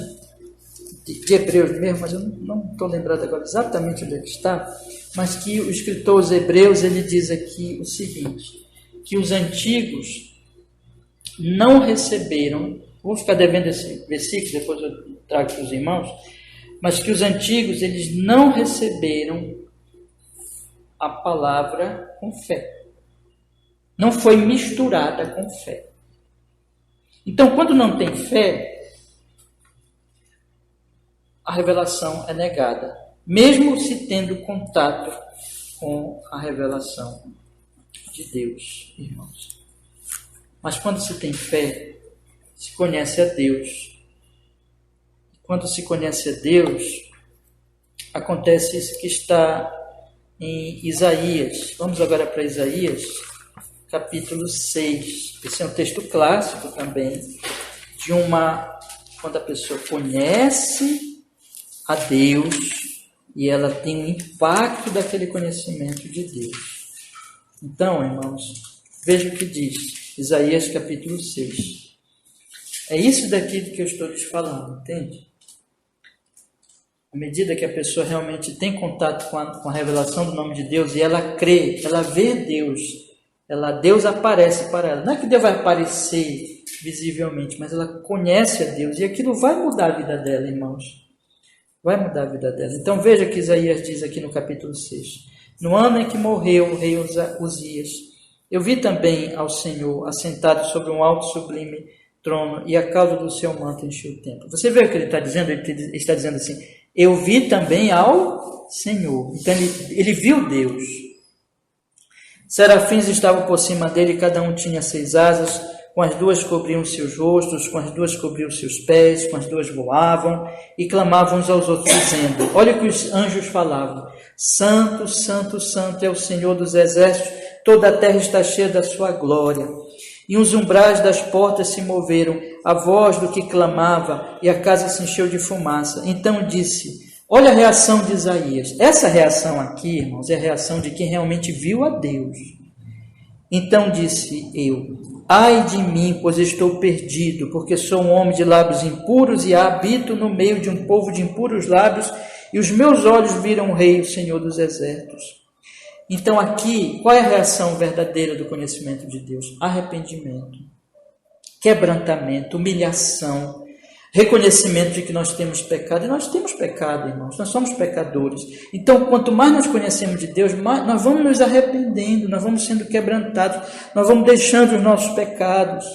de Hebreus mesmo, mas eu não estou lembrado agora exatamente onde é que está, mas que o escritor aos Hebreus, ele diz aqui o seguinte, que os antigos não receberam, vou ficar devendo esse versículo, depois eu trago para os irmãos, mas que os antigos, eles não receberam a palavra com fé. Não foi misturada com fé. Então, quando não tem fé, a revelação é negada, mesmo se tendo contato com a revelação de Deus, irmãos. Mas quando se tem fé, se conhece a Deus. Quando se conhece a Deus, acontece isso que está em Isaías. Vamos agora para Isaías, capítulo 6. Esse é um texto clássico também, de quando a pessoa conhece a Deus e ela tem um impacto daquele conhecimento de Deus. Então, irmãos, veja o que diz Isaías capítulo 6. É isso daqui que eu estou te falando, entende? À medida que a pessoa realmente tem contato com a revelação do nome de Deus e ela crê, ela vê Deus, Deus aparece para ela. Não é que Deus vai aparecer visivelmente, mas ela conhece a Deus e aquilo vai mudar a vida dela, irmãos. Vai mudar a vida dela. Então veja que Isaías diz aqui no capítulo 6. No ano em que morreu o rei Uzias, eu vi também ao Senhor assentado sobre um alto sublime trono e a cauda do seu manto encheu o templo. Você vê o que ele está dizendo? Ele está dizendo assim, eu vi também ao Senhor. Então ele viu Deus. Serafins estavam por cima dele, cada um tinha 6 asas, com as 2 cobriam seus rostos, com as 2 cobriam seus pés, com as 2 voavam e clamavam uns aos outros, dizendo, olha o que os anjos falavam, Santo, Santo, Santo é o Senhor dos exércitos, toda a terra está cheia da sua glória. E os umbrais das portas se moveram, a voz do que clamava, e a casa se encheu de fumaça. Então disse, olha a reação de Isaías. Essa reação aqui, irmãos, é a reação de quem realmente viu a Deus. Então disse eu, ai de mim, pois estou perdido, porque sou um homem de lábios impuros e habito no meio de um povo de impuros lábios, e os meus olhos viram o Rei, o Senhor dos exércitos. Então aqui, qual é a reação verdadeira do conhecimento de Deus? Arrependimento, quebrantamento, humilhação, reconhecimento de que nós temos pecado. E nós temos pecado, irmãos, nós somos pecadores. Então, quanto mais nós conhecemos de Deus, mais nós vamos nos arrependendo, nós vamos sendo quebrantados, nós vamos deixando os nossos pecados.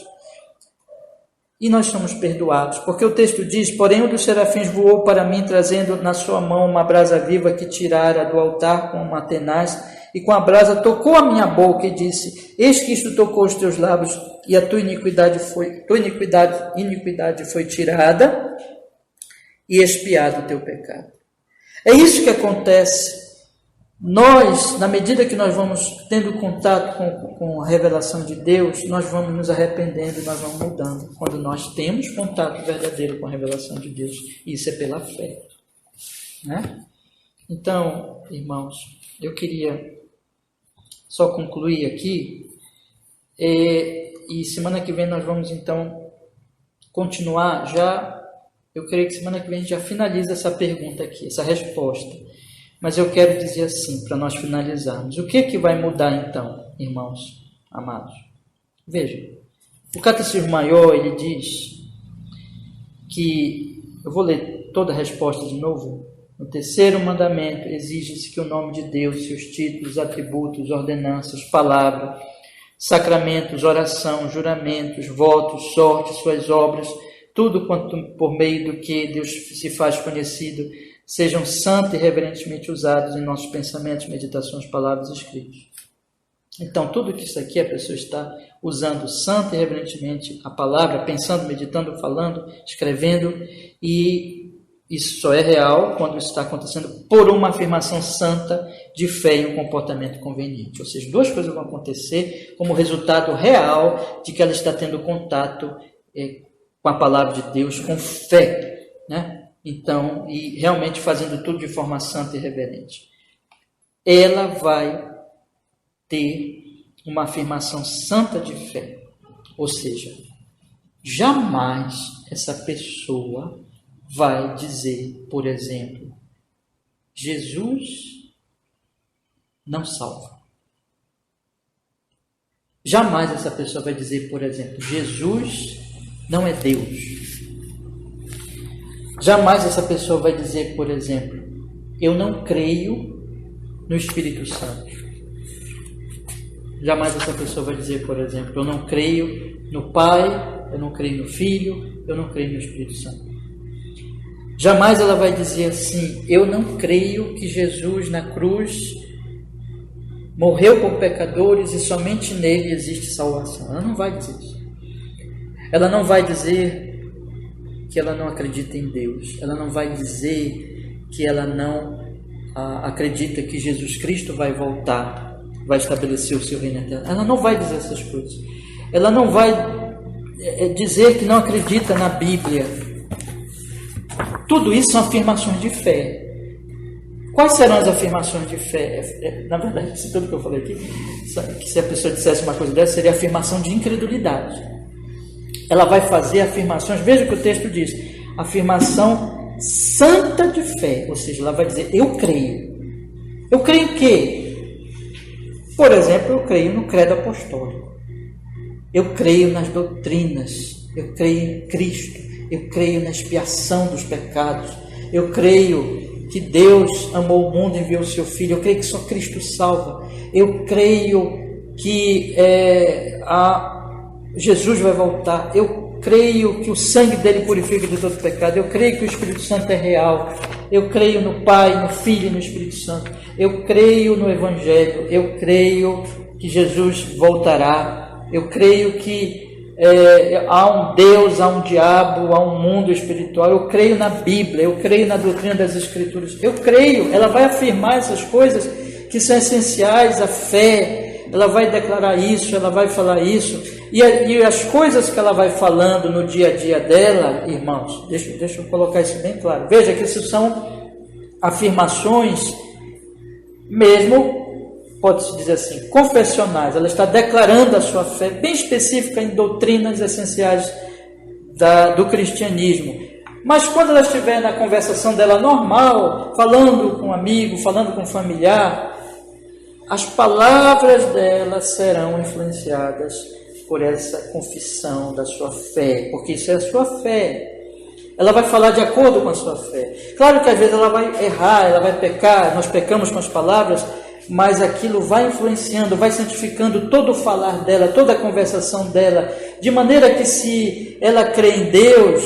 E nós somos perdoados, porque o texto diz, porém um dos serafins voou para mim, trazendo na sua mão uma brasa viva que tirara do altar com uma tenaz, e com a brasa tocou a minha boca e disse, eis que isto tocou os teus lábios, e a tua iniquidade foi tirada, e expiado o teu pecado. É isso que acontece. Nós, na medida que nós vamos tendo contato com a revelação de Deus, nós vamos nos arrependendo e nós vamos mudando. Quando nós temos contato verdadeiro com a revelação de Deus, isso é pela fé. Né? Então, irmãos, eu queria só concluir aqui, e semana que vem nós vamos então continuar já. Eu creio que semana que vem a gente já finaliza essa pergunta aqui, essa resposta. Mas eu quero dizer assim, para nós finalizarmos. O que é que vai mudar então, irmãos amados? Veja, o Catecismo Maior, ele diz que, eu vou ler toda a resposta de novo. No terceiro mandamento, exige-se que o nome de Deus, seus títulos, atributos, ordenanças, palavra, sacramentos, oração, juramentos, votos, sorte, suas obras, tudo quanto por meio do que Deus se faz conhecido, sejam santos e reverentemente usados em nossos pensamentos, meditações, palavras e escritos. Então, tudo que isso aqui a pessoa está usando santo e reverentemente a palavra, pensando, meditando, falando, escrevendo, e isso só é real quando isso está acontecendo por uma afirmação santa de fé e um comportamento conveniente. Ou seja, 2 coisas vão acontecer como resultado real de que ela está tendo contato com a palavra de Deus, com fé, né? Então, e realmente fazendo tudo de forma santa e reverente. Ela vai ter uma afirmação santa de fé. Ou seja, jamais essa pessoa vai dizer, por exemplo, Jesus não salva. Jamais essa pessoa vai dizer, por exemplo, Jesus não é Deus. Jamais essa pessoa vai dizer, por exemplo, eu não creio no Espírito Santo. Jamais essa pessoa vai dizer, por exemplo, eu não creio no Pai, eu não creio no Filho, eu não creio no Espírito Santo. Jamais ela vai dizer assim, eu não creio que Jesus na cruz morreu por pecadores e somente nele existe salvação. Ela não vai dizer isso. Ela não vai dizer que ela não acredita em Deus. Ela não vai dizer que ela não acredita que Jesus Cristo vai voltar, vai estabelecer o seu reino eterno. Ela não vai dizer essas coisas. Ela não vai dizer que não acredita na Bíblia. Tudo isso são afirmações de fé. Quais serão as afirmações de fé? Na verdade, isso tudo que eu falei aqui, que se a pessoa dissesse uma coisa dessa, seria afirmação de incredulidade. Ela vai fazer afirmações, veja o que o texto diz, afirmação santa de fé, ou seja, ela vai dizer, eu creio. Eu creio em quê? Por exemplo, eu creio no credo apostólico. Eu creio nas doutrinas, eu creio em Cristo, eu creio na expiação dos pecados, eu creio que Deus amou o mundo e enviou o seu Filho, eu creio que só Cristo salva, eu creio que Jesus vai voltar, eu creio que o sangue dele purifica de todo pecado, eu creio que o Espírito Santo é real, eu creio no Pai, no Filho e no Espírito Santo, eu creio no Evangelho, eu creio que Jesus voltará, eu creio que há um Deus, há um diabo, há um mundo espiritual, eu creio na Bíblia, eu creio na doutrina das Escrituras, eu creio, ela vai afirmar essas coisas que são essenciais à fé, ela vai declarar isso, ela vai falar isso, e as coisas que ela vai falando no dia a dia dela, irmãos, deixa eu colocar isso bem claro, veja que isso são afirmações mesmo, pode-se dizer assim, confessionais. Ela está declarando a sua fé bem específica em doutrinas essenciais do cristianismo. Mas quando ela estiver na conversação dela normal, falando com um amigo, falando com um familiar, as palavras dela serão influenciadas por essa confissão da sua fé, porque isso é a sua fé. Ela vai falar de acordo com a sua fé. Claro que às vezes ela vai errar, ela vai pecar, nós pecamos com as palavras, mas aquilo vai influenciando, vai santificando todo o falar dela, toda a conversação dela, de maneira que se ela crê em Deus,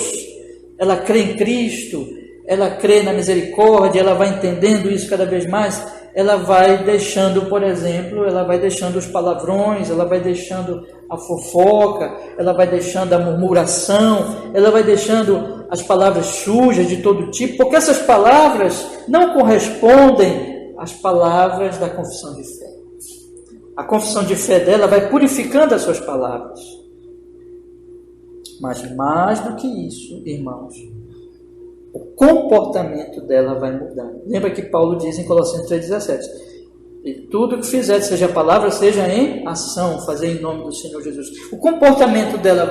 ela crê em Cristo, ela crê na misericórdia, ela vai entendendo isso cada vez mais, ela vai deixando, por exemplo, ela vai deixando os palavrões, ela vai deixando a fofoca, ela vai deixando a murmuração, ela vai deixando as palavras sujas de todo tipo, porque essas palavras não correspondem as palavras da confissão de fé. A confissão de fé dela vai purificando as suas palavras. Mas mais do que isso, irmãos, o comportamento dela vai mudando. Lembra que Paulo diz em Colossenses 3,17: e tudo que fizer, seja palavra, seja em ação, fazer em nome do Senhor Jesus. O comportamento dela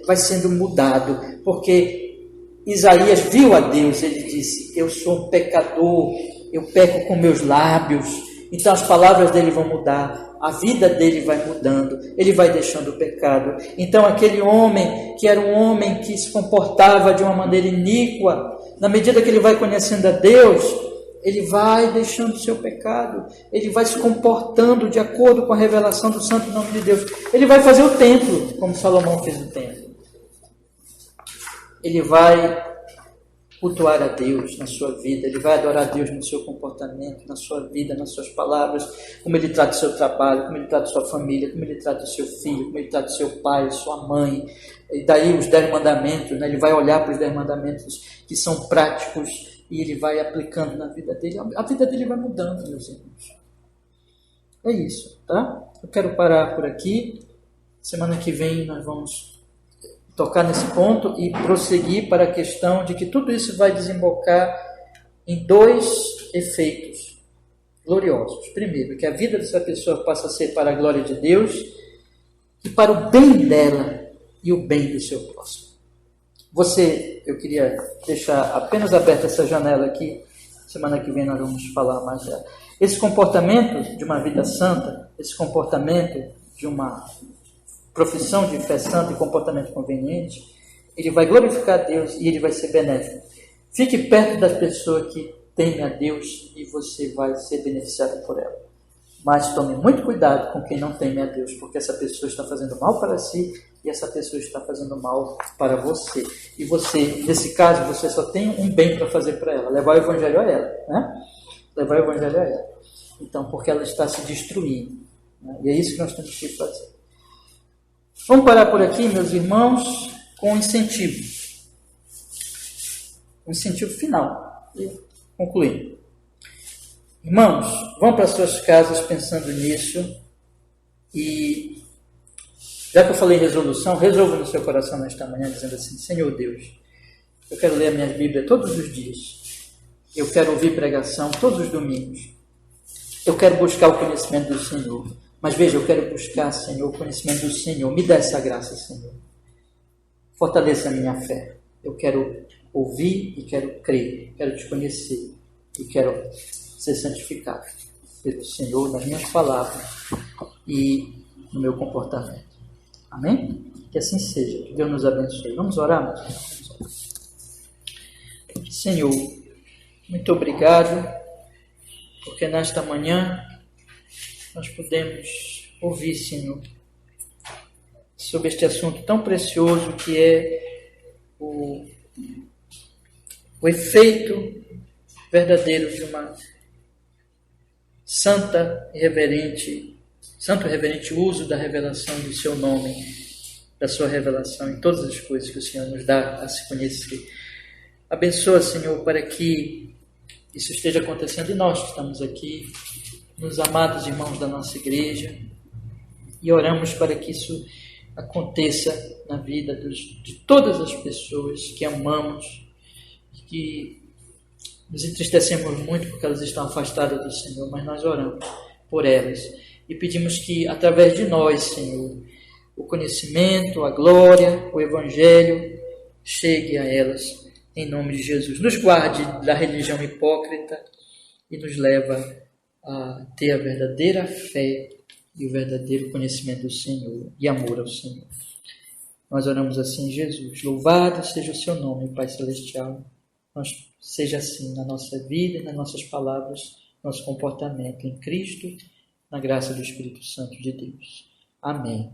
vai sendo mudado, porque Isaías viu a Deus, ele disse, eu sou um pecador, eu peco com meus lábios, então as palavras dele vão mudar, a vida dele vai mudando, ele vai deixando o pecado. Então aquele homem, que era um homem que se comportava de uma maneira iníqua, na medida que ele vai conhecendo a Deus, ele vai deixando o seu pecado, ele vai se comportando de acordo com a revelação do santo nome de Deus. Ele vai fazer o templo, como Salomão fez o templo. Ele vai cultuar a Deus na sua vida, ele vai adorar a Deus no seu comportamento, na sua vida, nas suas palavras, como ele trata o seu trabalho, como ele trata a sua família, como ele trata o seu filho, como ele trata o seu pai, sua mãe, e daí os 10 mandamentos, né? Ele vai olhar para os 10 mandamentos que são práticos e ele vai aplicando na vida dele, a vida dele vai mudando, meus irmãos. É isso, tá? Eu quero parar por aqui, semana que vem nós vamos tocar nesse ponto e prosseguir para a questão de que tudo isso vai desembocar em 2 efeitos gloriosos. Primeiro, que a vida dessa pessoa passa a ser para a glória de Deus e para o bem dela e o bem do seu próximo. Eu queria deixar apenas aberta essa janela aqui, semana que vem nós vamos falar mais dela. Esse comportamento de uma vida santa, esse comportamento de uma profissão de fé santa e comportamento conveniente, ele vai glorificar a Deus e ele vai ser benéfico. Fique perto das pessoas que temem a Deus e você vai ser beneficiado por ela. Mas tome muito cuidado com quem não teme a Deus, porque essa pessoa está fazendo mal para si e essa pessoa está fazendo mal para você. E você, nesse caso, você só tem um bem para fazer para ela, levar o Evangelho a ela, né? Levar o Evangelho a ela. Então, porque ela está se destruindo, né? E é isso que nós temos que fazer. Vamos parar por aqui, meus irmãos, com um incentivo. Um incentivo final. E concluindo. Irmãos, vão para suas casas pensando nisso e, já que eu falei resolução, resolva no seu coração nesta manhã dizendo assim: Senhor Deus, eu quero ler a minha Bíblia todos os dias, eu quero ouvir pregação todos os domingos, eu quero buscar o conhecimento do Senhor, mas veja, eu quero buscar, Senhor, o conhecimento do Senhor, me dá essa graça, Senhor, fortaleça a minha fé, eu quero ouvir e quero crer, quero te conhecer e quero ser santificado pelo Senhor nas minhas palavras e no meu comportamento. Amém? Que assim seja. Que Deus nos abençoe. Vamos orar, meus irmãos? Senhor, muito obrigado, porque nesta manhã nós podemos ouvir, Senhor, sobre este assunto tão precioso que é o efeito verdadeiro de uma santo e reverente uso da revelação do seu nome, da sua revelação em todas as coisas que o Senhor nos dá a se conhecer. Abençoa, Senhor, para que isso esteja acontecendo em nós que estamos aqui, nos amados irmãos da nossa igreja, e oramos para que isso aconteça na vida de todas as pessoas que amamos, que nos entristecemos muito porque elas estão afastadas do Senhor, mas nós oramos por elas e pedimos que, através de nós, Senhor, o conhecimento, a glória, o Evangelho chegue a elas, em nome de Jesus. Nos guarde da religião hipócrita e nos leva a ter a verdadeira fé e o verdadeiro conhecimento do Senhor e amor ao Senhor. Nós oramos assim, Jesus. Louvado seja o seu nome, Pai Celestial. Seja assim na nossa vida, nas nossas palavras, nosso comportamento em Cristo, na graça do Espírito Santo de Deus. Amém.